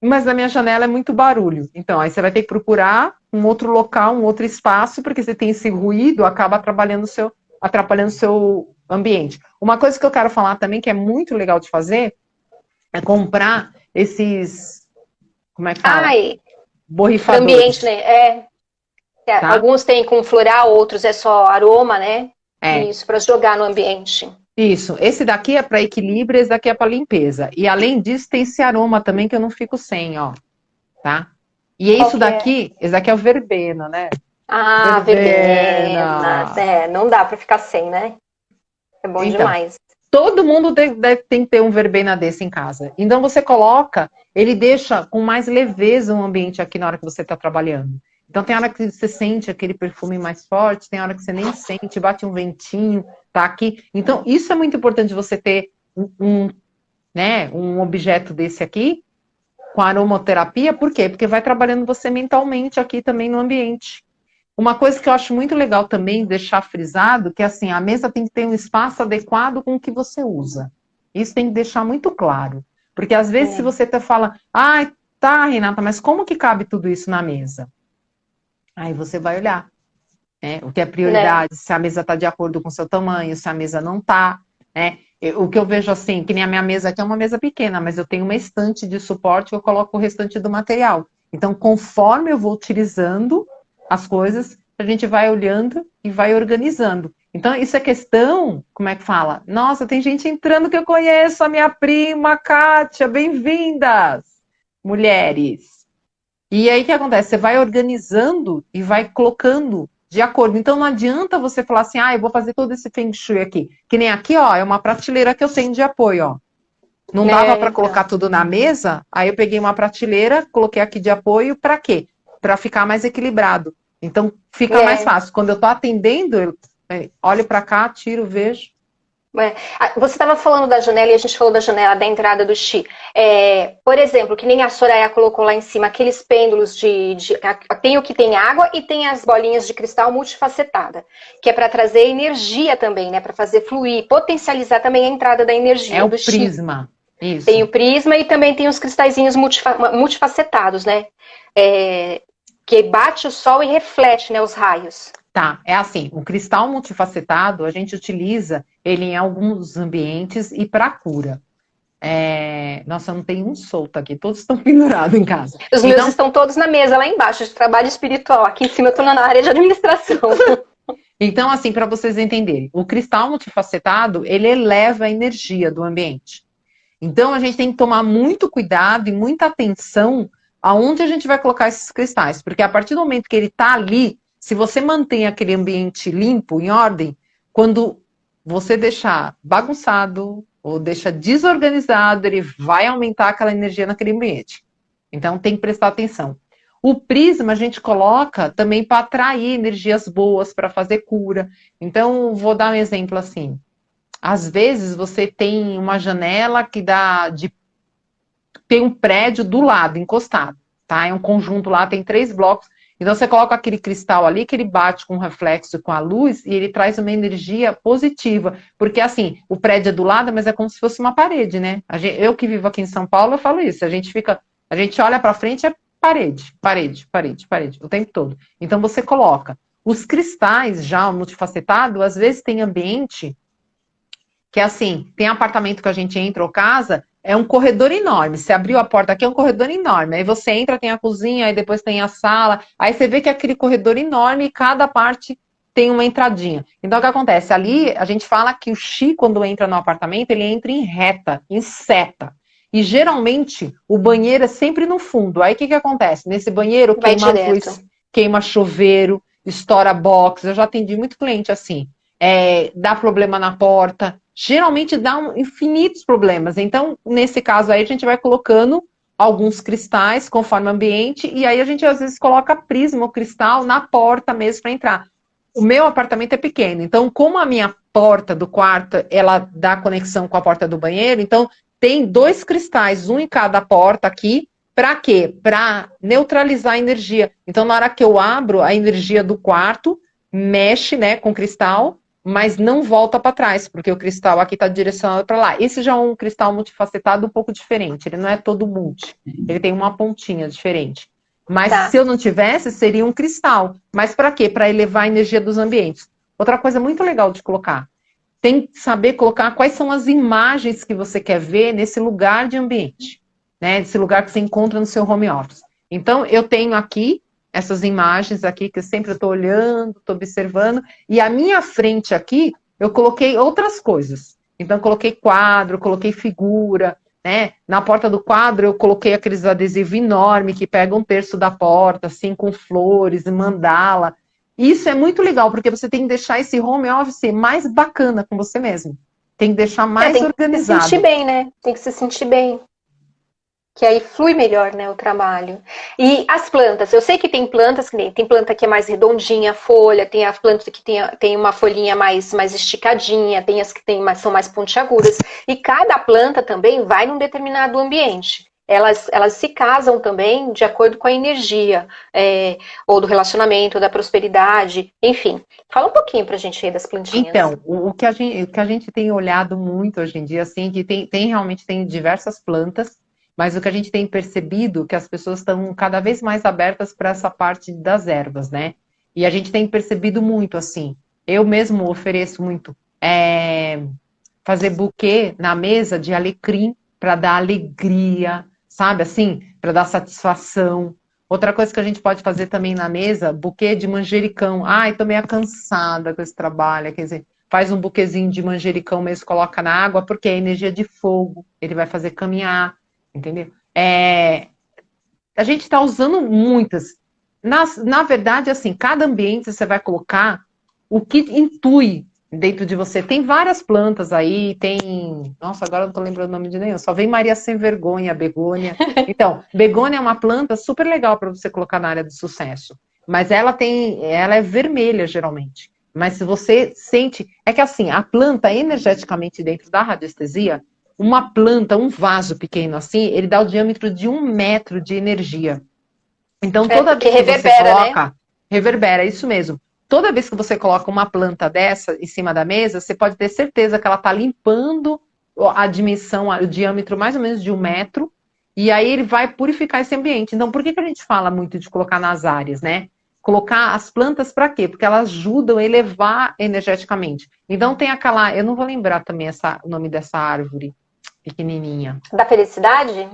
mas na minha janela é muito barulho. Então, aí você vai ter que procurar um outro local, um outro espaço, porque você tem esse ruído, acaba atrapalhando o seu ambiente. Uma coisa que eu quero falar também, que é muito legal de fazer, é comprar esses, como é que fala? Borrifadores. Ambiente, né? Tá? Alguns têm com floral, outros é só aroma, né? Isso, para jogar no ambiente. Isso, esse daqui é para equilíbrio, esse daqui é para limpeza. E além disso, tem esse aroma também que eu não fico sem, ó. Tá? E isso daqui, esse daqui é o verbena, né? Ah, verbena. Não dá para ficar sem, né? É bom demais. Todo mundo tem que ter um verbena desse em casa. Então você coloca, ele deixa com mais leveza o ambiente aqui na hora que você está trabalhando. Então tem hora que você sente aquele perfume mais forte, tem hora que você nem sente, bate um ventinho, tá aqui. Então isso é muito importante você ter um objeto desse aqui, com aromaterapia, por quê? Porque vai trabalhando você mentalmente aqui também no ambiente. Uma coisa que eu acho muito legal também, deixar frisado, que assim, a mesa tem que ter um espaço adequado com o que você usa. Isso tem que deixar muito claro. Porque às vezes se você fala, tá, Renata, mas como que cabe tudo isso na mesa? Aí você vai olhar, né? O que é prioridade, se a mesa está de acordo com o seu tamanho, se a mesa não está, né? O que eu vejo assim, que nem a minha mesa aqui é uma mesa pequena, mas eu tenho uma estante de suporte que eu coloco o restante do material. Então, conforme eu vou utilizando as coisas, a gente vai olhando e vai organizando. Então, isso é questão, como é que fala? Nossa, tem gente entrando que eu conheço, a minha prima, Kátia, bem-vindas, mulheres. E aí o que acontece? Você vai organizando e vai colocando de acordo. Então não adianta você falar assim, eu vou fazer todo esse Feng Shui aqui. Que nem aqui, ó, é uma prateleira que eu tenho de apoio, ó. Não dava para colocar tudo na mesa, aí eu peguei uma prateleira, coloquei aqui de apoio, para quê? Para ficar mais equilibrado. Então fica mais fácil. Quando eu tô atendendo, eu olho para cá, tiro, vejo. Você estava falando da janela e a gente falou da janela da entrada do Qi. Por exemplo, que nem a Soraya colocou lá em cima, aqueles pêndulos tem o que tem água e tem as bolinhas de cristal multifacetada, que é para trazer energia também, né? Para fazer fluir, potencializar também a entrada da energia do Qi. Prisma. Isso. Tem o prisma e também tem os cristalzinhos multifacetados, né? Que bate o sol e reflete, né, os raios. Tá, é assim, o cristal multifacetado, a gente utiliza ele em alguns ambientes e para cura. Nossa, não tem um solto aqui, todos estão pendurados em casa. Os meus estão todos na mesa, lá embaixo, de trabalho espiritual. Aqui em cima eu estou na área de administração. Então, assim, para vocês entenderem, o cristal multifacetado, ele eleva a energia do ambiente. Então, a gente tem que tomar muito cuidado e muita atenção aonde a gente vai colocar esses cristais, porque a partir do momento que ele está ali, se você mantém aquele ambiente limpo, em ordem, quando você deixar bagunçado ou deixa desorganizado, ele vai aumentar aquela energia naquele ambiente. Então, tem que prestar atenção. O prisma a gente coloca também para atrair energias boas, para fazer cura. Então, vou dar um exemplo assim. Às vezes você tem uma janela que tem um prédio do lado, encostado, tá? É um conjunto lá, tem 3 blocos. Então você coloca aquele cristal ali que ele bate com o reflexo com a luz e ele traz uma energia positiva. Porque assim, o prédio é do lado, mas é como se fosse uma parede, né? Eu que vivo aqui em São Paulo, eu falo isso. A gente olha para frente, é parede, parede, parede, parede, o tempo todo. Então você coloca. Os cristais já multifacetados, às vezes tem ambiente que assim, tem apartamento que a gente entra ou casa, é um corredor enorme. Você abriu a porta aqui, é um corredor enorme. Aí você entra, tem a cozinha, aí depois tem a sala. Aí você vê que é aquele corredor enorme e cada parte tem uma entradinha. Então o que acontece? Ali a gente fala que o Chi, quando entra no apartamento, ele entra em reta, em seta. E geralmente o banheiro é sempre no fundo. Aí o que acontece? Nesse banheiro queima chuveiro, estoura box. Eu já atendi muito cliente assim. Dá problema na porta. Geralmente dá infinitos problemas. Então, nesse caso aí, a gente vai colocando alguns cristais conforme o ambiente, e aí a gente às vezes coloca prisma ou cristal na porta mesmo para entrar. O meu apartamento é pequeno, então como a minha porta do quarto, ela dá conexão com a porta do banheiro, então tem 2 cristais, um em cada porta aqui, para quê? Para neutralizar a energia. Então, na hora que eu abro, a energia do quarto mexe, né, com o cristal, mas não volta para trás, porque o cristal aqui está direcionado para lá. Esse já é um cristal multifacetado um pouco diferente, ele não é todo multi, ele tem uma pontinha diferente. Mas se eu não tivesse, seria um cristal. Mas para quê? Para elevar a energia dos ambientes. Outra coisa muito legal de colocar, tem que saber colocar quais são as imagens que você quer ver nesse lugar de ambiente, né? Nesse lugar que você encontra no seu home office. Então, eu tenho aqui essas imagens aqui que eu sempre estou olhando, estou observando, e a minha frente aqui, eu coloquei outras coisas. Então, eu coloquei quadro, coloquei figura, né? Na porta do quadro, eu coloquei aqueles adesivos enormes que pegam 1/3 da porta, assim, com flores e mandala. Isso é muito legal, porque você tem que deixar esse home office mais bacana com você mesmo. Tem que deixar mais organizado. Tem que se sentir bem, né? Tem que se sentir bem. Que aí flui melhor, né, o trabalho. E as plantas, eu sei que tem plantas, tem planta que é mais redondinha, a folha, tem as plantas que tem uma folhinha mais esticadinha, tem as que são mais pontiagudas, e cada planta também vai num determinado ambiente. Elas se casam também de acordo com a energia, ou do relacionamento, ou da prosperidade, enfim. Fala um pouquinho pra gente aí das plantinhas. Então, o que a gente tem olhado muito hoje em dia, assim, que realmente tem diversas plantas, mas o que a gente tem percebido é que as pessoas estão cada vez mais abertas para essa parte das ervas, né? E a gente tem percebido muito, assim, eu mesmo ofereço muito fazer buquê na mesa de alecrim para dar alegria, sabe, assim, para dar satisfação. Outra coisa que a gente pode fazer também na mesa, buquê de manjericão. Ai, tô meio cansada com esse trabalho, quer dizer, faz um buquezinho de manjericão mesmo, coloca na água, porque é energia de fogo, ele vai fazer caminhar. Entendeu? A gente está usando muitas. Na verdade, assim, cada ambiente você vai colocar o que intui dentro de você. Tem várias plantas aí, tem... Nossa, agora eu não estou lembrando o nome de nenhum. Só vem Maria Sem Vergonha, begônia. Então, begônia é uma planta super legal para você colocar na área do sucesso. Mas ela é vermelha, geralmente. Mas se você sente... É que assim, a planta energeticamente dentro da radiestesia, uma planta, um vaso pequeno assim, ele dá o diâmetro de 1 metro de energia. Então, toda vez que você coloca... Né? Reverbera, isso mesmo. Toda vez que você coloca uma planta dessa em cima da mesa, você pode ter certeza que ela está limpando a dimensão, o diâmetro mais ou menos de 1 metro, e aí ele vai purificar esse ambiente. Então, por que a gente fala muito de colocar nas áreas, né? Colocar as plantas para quê? Porque elas ajudam a elevar energeticamente. Então, tem aquela... Eu não vou lembrar também o nome dessa árvore pequenininha. Da felicidade?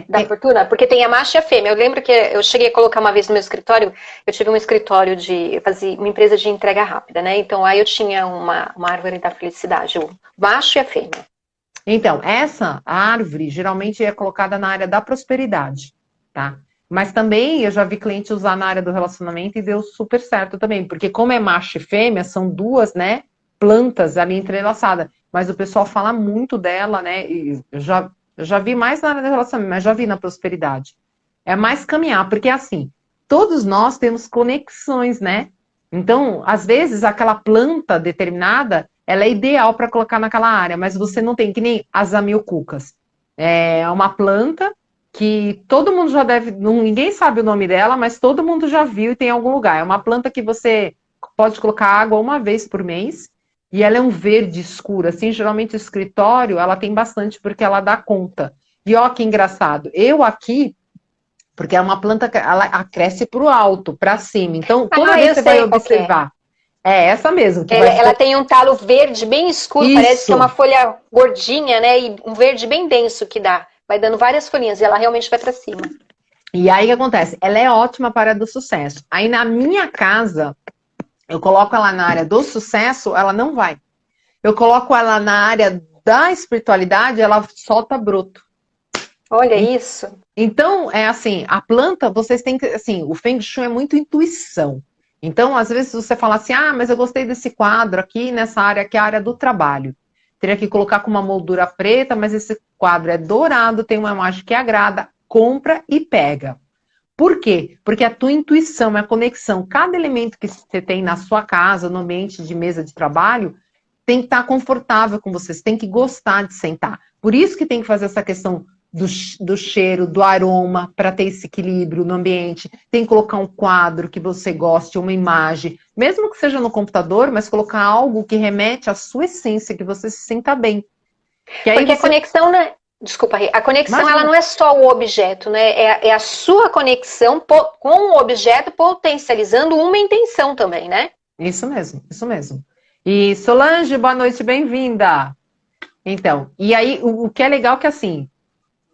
Da fortuna? Porque tem a macho e a fêmea. Eu lembro que eu cheguei a colocar uma vez no meu escritório, eu tive um escritório eu fazia uma empresa de entrega rápida, né? Então aí eu tinha uma árvore da felicidade, o macho e a fêmea. Então, essa árvore geralmente é colocada na área da prosperidade, tá? Mas também eu já vi cliente usar na área do relacionamento e deu super certo também, porque como é macho e fêmea, são duas, né, plantas ali entrelaçadas. Mas o pessoal fala muito dela, né? E eu já vi mais na área do relacionamento, mas já vi na prosperidade. É mais caminhar, porque assim, todos nós temos conexões, né? Então, às vezes, aquela planta determinada, ela é ideal para colocar naquela área, mas você não tem, que nem as amilcucas. É uma planta que todo mundo já deve, ninguém sabe o nome dela, mas todo mundo já viu e tem em algum lugar. É uma planta que você pode colocar água uma vez por mês, e ela é um verde escuro, assim, geralmente o escritório, ela tem bastante porque ela dá conta. E ó, que engraçado, eu aqui porque é uma planta que ela cresce para o alto, para cima. Então, toda Ah, vez eu que você vai sei qual que é. observar, é essa mesmo, que vai Ela tem um talo verde bem escuro, parece que é uma isso. folha gordinha, né? E um verde bem denso que dá. Vai dando várias folhinhas e ela realmente vai para cima. E aí o que acontece? Ela é ótima para a área do sucesso. Aí na minha casa, eu coloco ela na área do sucesso, ela não vai. Eu coloco ela na área da espiritualidade, ela solta broto. Olha isso. Então, é assim, a planta, vocês têm que, assim, o Feng Shui é muito intuição. Então, às vezes você fala assim, ah, mas eu gostei desse quadro aqui, nessa área que é a área do trabalho. Teria que colocar com uma moldura preta, mas esse quadro é dourado, tem uma imagem que agrada, compra e pega. Por quê? Porque a tua intuição, a conexão, cada elemento que você tem na sua casa, no ambiente de mesa de trabalho, tem que estar confortável com você, você tem que gostar de sentar. Por isso que tem que fazer essa questão do cheiro, do aroma, para ter esse equilíbrio no ambiente. Tem que colocar um quadro que você goste, uma imagem, mesmo que seja no computador, mas colocar algo que remete à sua essência, que você se sinta bem. Que aí Porque a você... conexão, né? Desculpa, Rê, a conexão ela Imagina. não é só o objeto, né? É a sua conexão com o objeto potencializando uma intenção também, né? Isso mesmo, isso mesmo. E Solange, boa noite, bem-vinda. Então, e aí o que é legal é que assim,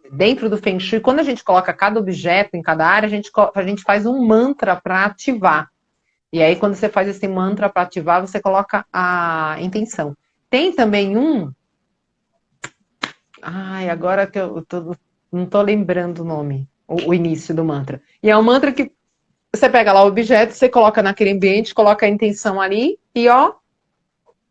dentro do Feng Shui, quando a gente coloca cada objeto em cada área, a gente faz um mantra para ativar. E aí, quando você faz esse mantra para ativar, você coloca a intenção. Tem também um. Ai, agora que não tô lembrando o nome, o início do mantra. E é um mantra que você pega lá o objeto, você coloca naquele ambiente, coloca a intenção ali e ó,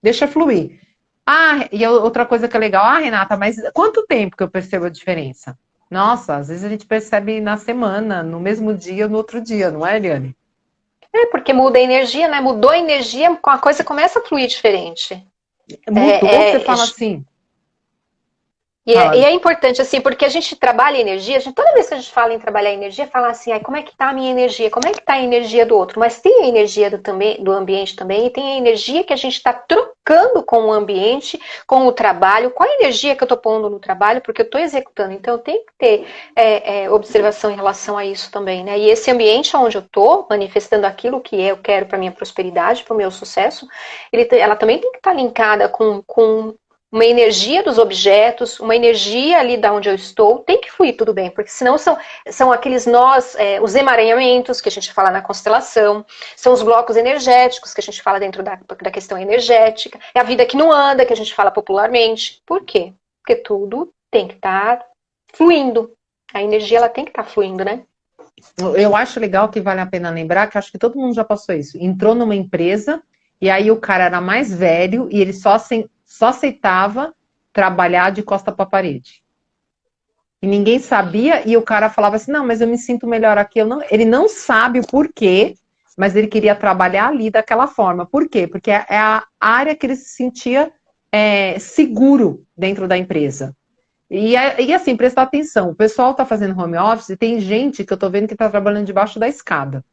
deixa fluir. Ah, e outra coisa que é legal, ah, Renata, mas quanto tempo que eu percebo a diferença? Nossa, às vezes a gente percebe na semana, no mesmo dia ou no outro dia, não é, Eliane? É porque muda a energia, né? Mudou a energia, a coisa começa a fluir diferente. Mudou, você É, é, fala assim, e fala, é importante, assim, porque a gente trabalha energia, toda vez que a gente fala em trabalhar energia, fala assim, ai, como é que tá a minha energia? Como é que tá a energia do outro? Mas tem a energia do ambiente também, e tem a energia que a gente está trocando com o ambiente, com o trabalho. Qual a energia que eu estou pondo no trabalho? Porque eu estou executando. Então, eu tenho que ter observação em relação a isso também, né? E esse ambiente onde eu estou, manifestando aquilo que eu quero para minha prosperidade, para o meu sucesso, ela também tem que estar linkada com uma energia dos objetos, uma energia ali da onde eu estou, tem que fluir tudo bem, porque senão são aqueles nós, os emaranhamentos que a gente fala na constelação, são os blocos energéticos que a gente fala dentro da questão energética, é a vida que não anda, que a gente fala popularmente. Por quê? Porque tudo tem que estar fluindo. A energia ela tem que estar fluindo, né? eu acho legal que vale a pena lembrar, que acho que todo mundo já passou isso. Entrou numa empresa e aí o cara era mais velho e ele só aceitava trabalhar de costa para a parede. E ninguém sabia, e o cara falava assim, não, mas eu me sinto melhor aqui. Ele não sabe o porquê, mas ele queria trabalhar ali daquela forma. Por quê? Porque é a área que ele se sentia seguro dentro da empresa. E assim, prestar atenção, o pessoal está fazendo home office e tem gente que eu estou vendo que está trabalhando debaixo da escada.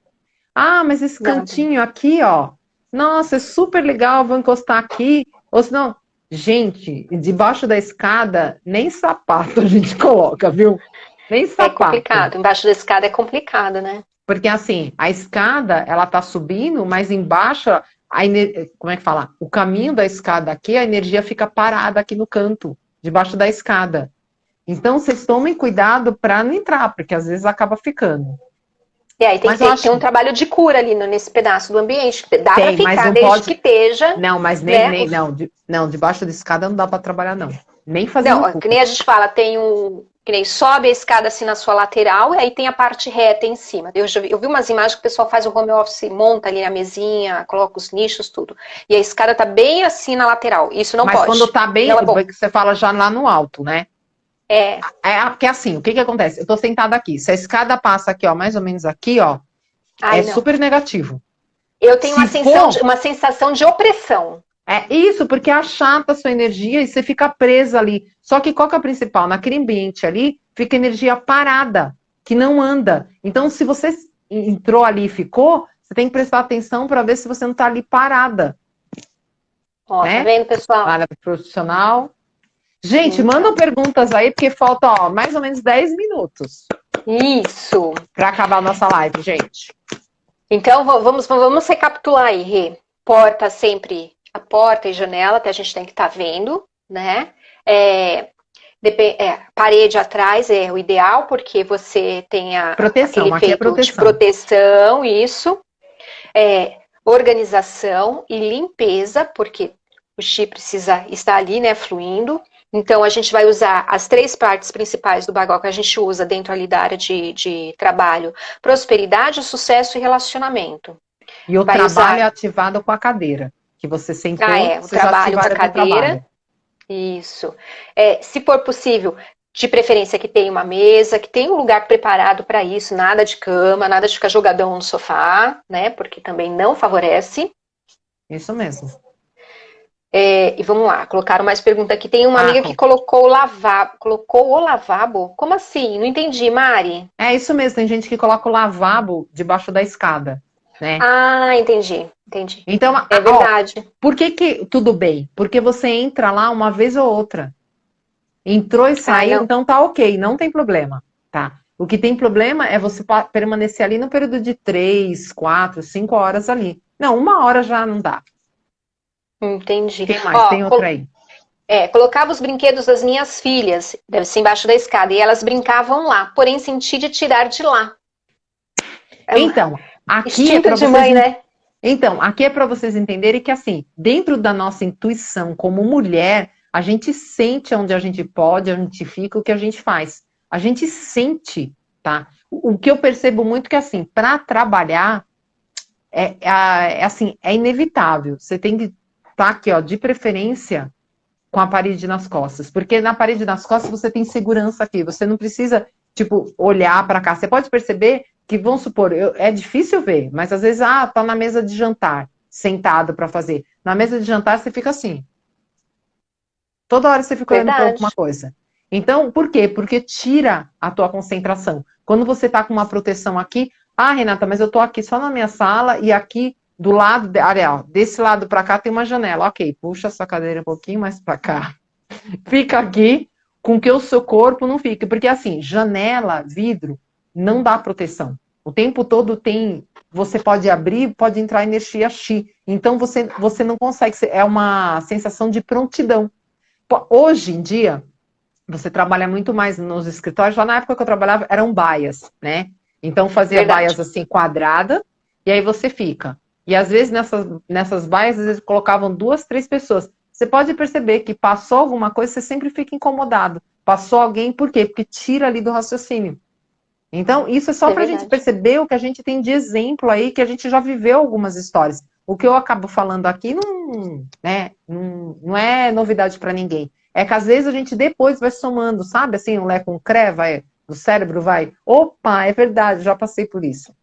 Ah, mas esse Nada. cantinho aqui, ó, nossa, é super legal, vou encostar aqui. Ou senão, gente, debaixo da escada, nem sapato a gente coloca, viu? Nem É sapato. complicado. Embaixo da escada é complicado, né? Porque assim, a escada, ela tá subindo, mas embaixo, como é que fala? O caminho da escada aqui, a energia fica parada aqui no canto, debaixo da escada. Então, vocês tomem cuidado para não entrar, porque às vezes acaba ficando. E aí Mas tem um trabalho de cura ali nesse pedaço do ambiente. Dá tem, pra mas ficar não desde pode. que esteja. Não, mas Né, não, debaixo da escada não dá para trabalhar, não. Nem fazendo não, que nem a gente fala, tem um. Que nem sobe a escada assim na sua lateral, e aí tem a parte reta em cima. Eu vi umas imagens que o pessoal faz o home office, monta ali a mesinha, coloca os nichos, tudo. E a escada tá bem assim na lateral. Isso não Mas pode. quando tá bem, Não é bom. você fala já lá no alto, né? É. Porque assim, o que acontece? Eu tô sentada aqui. Se a escada passa aqui, ó, mais ou menos aqui, ó, Ai, é não. super negativo. Eu tenho Se for, uma sensação de opressão. é isso, porque achata a sua energia e você fica presa ali. Só que qual que é o principal? Naquele ambiente ali, fica energia parada, que não anda. Então, se você entrou ali e ficou, você tem que prestar atenção para ver se você não tá ali parada. Ó, Né? tá vendo, pessoal? Área profissional. Gente, Então. mandam perguntas aí, porque falta, ó, mais ou menos 10 minutos. Isso. Para acabar a nossa live, gente. Então, vamos recapitular aí, Rê. Porta sempre, a porta e janela, até a gente tem que estar vendo, né? Parede atrás é o ideal, porque você tem Proteção, aquele aqui é efeito de proteção. proteção, isso. Organização e limpeza, porque o chi precisa estar ali, né, fluindo. Então, a gente vai usar as 3 partes principais do bagual que a gente usa dentro ali da área de trabalho. Prosperidade, sucesso e relacionamento. E o Vai trabalho é usar... ativado com a cadeira. Que você sentou, o você já trabalho com a ativa a cadeira. trabalho. Isso. Se for possível, de preferência que tenha uma mesa, que tenha um lugar preparado para isso, nada de cama, nada de ficar jogadão no sofá, né? Porque também não favorece. Isso mesmo. E vamos lá, colocaram mais pergunta aqui. Tem uma amiga que colocou o lavabo. Como assim? Não entendi, Mari. É isso mesmo, tem gente que coloca o lavabo debaixo da escada, né? Ah, entendi. Então, é verdade. Por que tudo bem? Porque você entra lá uma vez ou outra. Entrou e saiu, então tá ok, não tem problema, tá? O que tem problema é você permanecer ali no período de 3, 4, 5 horas ali. Não, 1 hora já não dá. Entendi. Quem mais? Tem outra aí. Colocava os brinquedos das minhas filhas, deve ser embaixo da escada, e elas brincavam lá, porém senti de tirar de lá. Então, aqui é pra de mãe, né? Então, aqui é para vocês entenderem que, assim, dentro da nossa intuição como mulher, a gente sente onde a gente pode, onde a gente fica, o que a gente faz. A gente sente, tá? O que eu percebo muito que, assim, para trabalhar, assim, é inevitável. Você tem que estar aqui, ó, de preferência com a parede nas costas. Porque na parede nas costas você tem segurança aqui. Você não precisa, tipo, olhar para cá. Você pode perceber que, vamos supor, é difícil ver, mas às vezes, tá na mesa de jantar, sentado para fazer. Na mesa de jantar você fica assim. Toda hora você fica olhando para alguma coisa. Então, por quê? Porque tira a tua concentração. Quando você tá com uma proteção aqui, Renata, mas eu tô aqui só na minha sala e aqui do lado, desse lado para cá tem uma janela. Ok, puxa essa cadeira um pouquinho mais para cá. Fica aqui com que o seu corpo não fique. Porque assim, janela, vidro, não dá proteção. O tempo todo você pode abrir, pode entrar energia chi. Então você não consegue, é uma sensação de prontidão. Hoje em dia, você trabalha muito mais nos escritórios. Já na época que eu trabalhava, eram baias, né? Então fazia baias assim, quadrada, e aí você fica. E às vezes nessas baias, às vezes colocavam 2, 3 pessoas. Você pode perceber que passou alguma coisa, você sempre fica incomodado. Passou alguém, por quê? Porque tira ali do raciocínio. Então, isso é só para a gente perceber o que a gente tem de exemplo aí, que a gente já viveu algumas histórias. O que eu acabo falando aqui não é novidade para ninguém. É que às vezes a gente depois vai somando, sabe? Assim, um lé com cré, o cérebro vai, opa, é verdade, já passei por isso.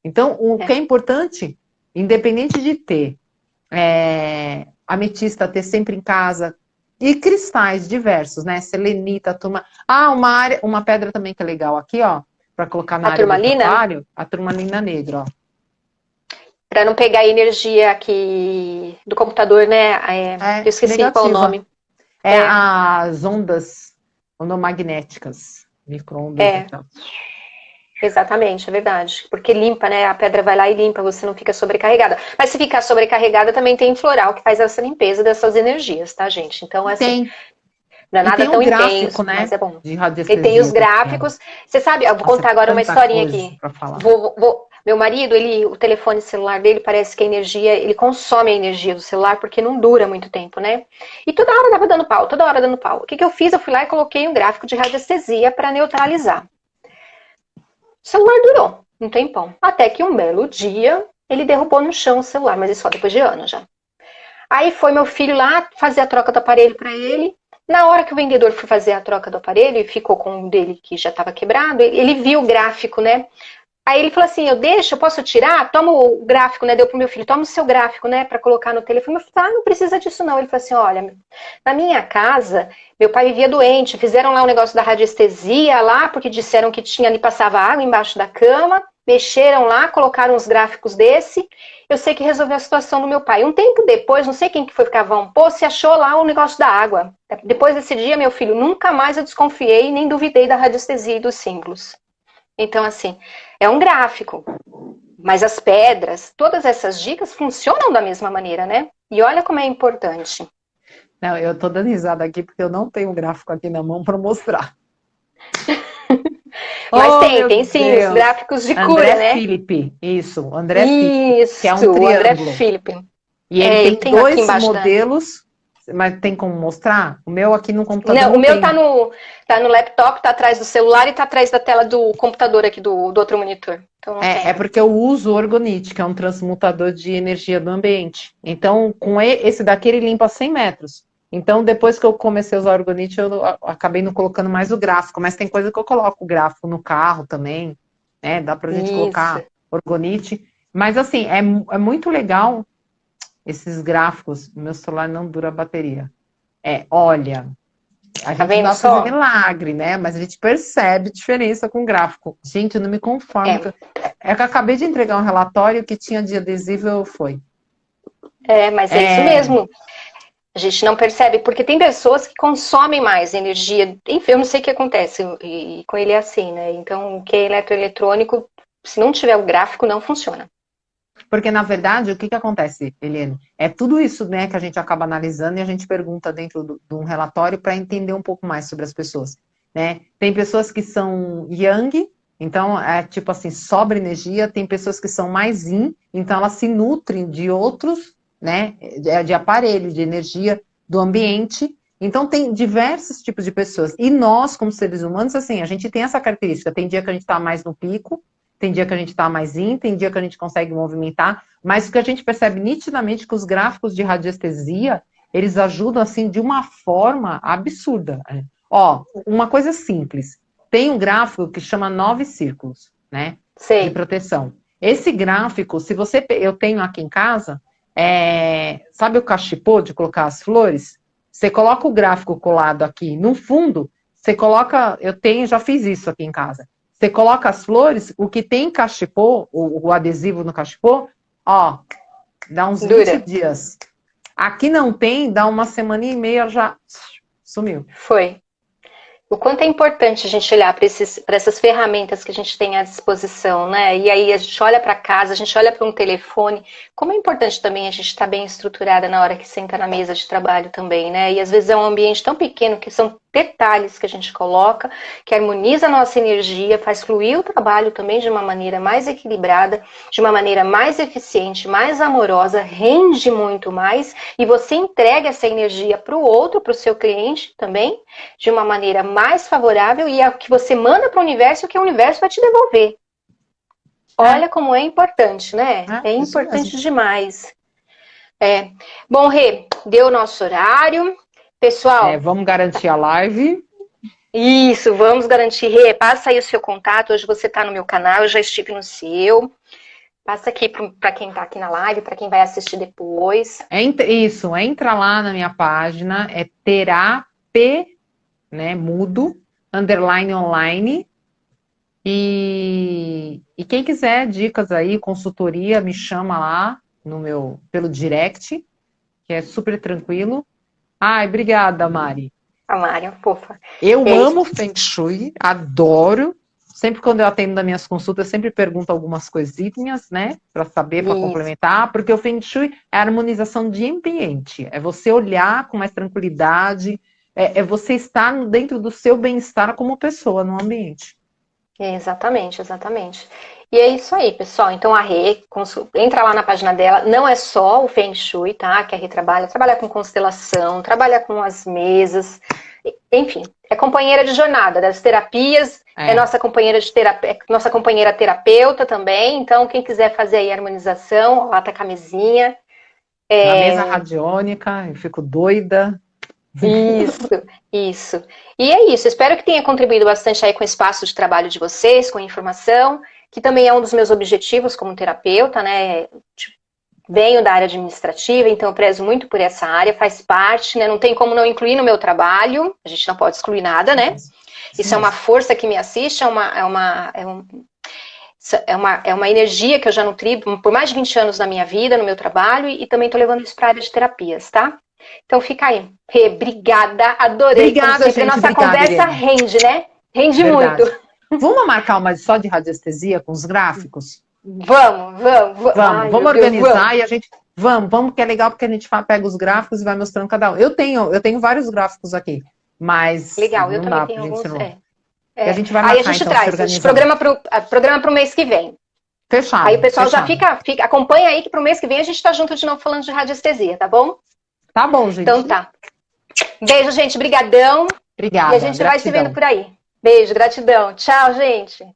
Então, o que é importante, independente de ter ametista, ter sempre em casa, e cristais diversos, né? Selenita, uma pedra também que é legal aqui, ó, para colocar na área do trabalho, a turmalina negra, ó. Para não pegar a energia aqui do computador, né? Eu esqueci negativa. Qual o nome. As ondas magnéticas, micro-ondas e tal. Exatamente, é verdade. Porque limpa, né? A pedra vai lá e limpa, você não fica sobrecarregada. Mas se ficar sobrecarregada, também tem floral que faz essa limpeza dessas energias, tá, gente? Então, assim, não é nada tão intenso, né? Mas é bom. E tem os gráficos. Você sabe, eu vou contar agora uma historinha aqui. Meu marido, o telefone celular dele parece que a energia, ele consome a energia do celular porque não dura muito tempo, né? E toda hora tava dando pau, toda hora dando pau. O que eu fiz? Eu fui lá e coloquei um gráfico de radiestesia para neutralizar. O celular durou um tempão. Até que um belo dia, ele derrubou no chão o celular, mas isso só depois de anos já. Aí foi meu filho lá fazer a troca do aparelho para ele. Na hora que o vendedor foi fazer a troca do aparelho e ficou com um dele que já estava quebrado, ele viu o gráfico, né? Aí ele falou assim, eu posso tirar? Toma o gráfico, né? Deu pro meu filho, toma o seu gráfico, né? Para colocar no telefone. Eu falei, não precisa disso não. Ele falou assim, olha, na minha casa, meu pai vivia doente, fizeram lá um negócio da radiestesia lá, porque disseram que tinha ali, passava água embaixo da cama, mexeram lá, colocaram os gráficos desse. Eu sei que resolveu a situação do meu pai. Um tempo depois, não sei quem que foi cavar um poço, e achou lá o negócio da água. Depois desse dia, meu filho, nunca mais eu desconfiei, nem duvidei da radiestesia e dos símbolos. Então, assim, é um gráfico, mas as pedras, todas essas dicas funcionam da mesma maneira, né? E olha como é importante. Não, eu tô dando risada aqui porque eu não tenho o gráfico aqui na mão para mostrar. Mas Oh, tem sim, Deus. os gráficos de André cura, né? André Filipe, que é um Isso, o André triângulo. Filipe. E ele eu tem tenho aqui dois embaixo modelos, mas tem como mostrar? O meu aqui no computador Não, não o meu tem. tá no laptop, tá atrás do celular e tá atrás da tela do computador aqui, do outro monitor. Então não tem. É porque eu uso o Orgonite, que é um transmutador de energia do ambiente. Então, com esse daqui, ele limpa 100 metros. Então, depois que eu comecei a usar o Orgonite, eu acabei não colocando mais o gráfico. Mas tem coisa que eu coloco o gráfico no carro também, né? Dá pra gente Isso. colocar Orgonite. Mas, assim, é muito legal esses gráficos. Meu celular não dura a bateria. Olha... A Tá gente não vendo dá pra fazer só? milagre, né? Mas a gente percebe diferença com o gráfico. Gente, eu não me conformo. É. É que eu acabei de entregar um relatório que tinha de adesivo, foi. Mas é isso mesmo. A gente não percebe, porque tem pessoas que consomem mais energia. Enfim, eu não sei o que acontece, e com ele é assim, né? Então, o que é eletroeletrônico, se não tiver o gráfico, não funciona. Porque, na verdade, o que acontece, Eliane? É tudo isso, né, que a gente acaba analisando e a gente pergunta dentro de um relatório para entender um pouco mais sobre as pessoas, né? Tem pessoas que são yang, então é tipo assim, sobra energia. Tem pessoas que são mais yin, então elas se nutrem de outros, né, de aparelho, de energia do ambiente. Então tem diversos tipos de pessoas. E nós, como seres humanos, assim, a gente tem essa característica. Tem dia que a gente está mais no pico, tem dia que a gente está mais in, tem dia que a gente consegue movimentar, mas o que a gente percebe nitidamente é que os gráficos de radiestesia, eles ajudam, assim, de uma forma absurda. Ó, uma coisa simples. Tem um gráfico que chama 9 círculos, né? Sei. De proteção. Esse gráfico, eu tenho aqui em casa, sabe o cachepô de colocar as flores? Você coloca o gráfico colado aqui no fundo, você coloca, já fiz isso aqui em casa. Você coloca as flores, o que tem cachepô, o adesivo no cachepô, ó, dá uns 20 dias. Aqui não tem, dá uma semana e meia, já sumiu. Foi. O quanto é importante a gente olhar para essas ferramentas que a gente tem à disposição, né? E aí a gente olha para casa, a gente olha para um telefone. Como é importante também a gente estar bem estruturada na hora que senta na mesa de trabalho também, né? E às vezes é um ambiente tão pequeno que são detalhes que a gente coloca, que harmoniza a nossa energia, faz fluir o trabalho também de uma maneira mais equilibrada, de uma maneira mais eficiente, mais amorosa, rende muito mais, e você entrega essa energia para o outro, para o seu cliente também, de uma maneira mais favorável, e é o que você manda para o universo, que o universo vai te devolver. Olha como é importante, né? É importante demais. Bom, Rê, deu o nosso horário. Pessoal... vamos garantir a live. Isso, vamos garantir. Rê, passa aí o seu contato. Hoje você está no meu canal, eu já estive no seu. Passa aqui para quem está aqui na live, para quem vai assistir depois. Entra lá na minha página, Terapê, né, mudo, _ online. E quem quiser dicas aí, consultoria, me chama lá pelo direct, que é super tranquilo. Ai, obrigada, Mari. A Mari, fofa. Eu amo Feng Shui, adoro. Sempre quando eu atendo das minhas consultas, eu sempre pergunto algumas coisinhas, né? Para saber, para complementar. Porque o Feng Shui é a harmonização de ambiente. É você olhar com mais tranquilidade. É você estar dentro do seu bem-estar como pessoa no ambiente. Exatamente, exatamente. E é isso aí, pessoal. Então a Rê, entra lá na página dela. Não é só o Feng Shui, tá? Que a Rê trabalha com constelação, trabalha com as mesas. Enfim, é companheira de jornada das terapias, é nossa companheira de terapia, é nossa companheira terapeuta também. Então, quem quiser fazer aí a harmonização, lá tá a camisinha. Na mesa radiônica, eu fico doida. Isso. E é isso. Espero que tenha contribuído bastante aí com o espaço de trabalho de vocês, com a informação, que também é um dos meus objetivos como terapeuta, né? Venho da área administrativa, então eu prezo muito por essa área, faz parte, né? Não tem como não incluir no meu trabalho, a gente não pode excluir nada, né? Isso é uma força que me assiste, é uma energia que eu já nutri por mais de 20 anos na minha vida, no meu trabalho, e também estou levando isso para a área de terapias, tá? Então fica aí. Rê, obrigada, adorei. Obrigada, gente. A nossa conversa Irene. rende, né? Rende Verdade. muito. Vamos marcar uma só de radiestesia com os gráficos? Vamos. Ai, vamos organizar Deus, e a gente... Vamos, que é legal porque a gente pega os gráficos e vai mostrando cada um. Eu tenho vários gráficos aqui, mas legal, eu não também dá tenho pra gente alguns. E a gente vai marcar, aí a gente então, traz programa pro mês que vem. Fechado. Aí o pessoal fechado. já fica, acompanha aí que pro mês que vem a gente tá junto de novo falando de radiestesia, tá bom? Tá bom, gente. Então tá. Beijo, gente. Brigadão. Obrigada. E a gente vai se vendo por aí. Beijo, gratidão. Tchau, gente.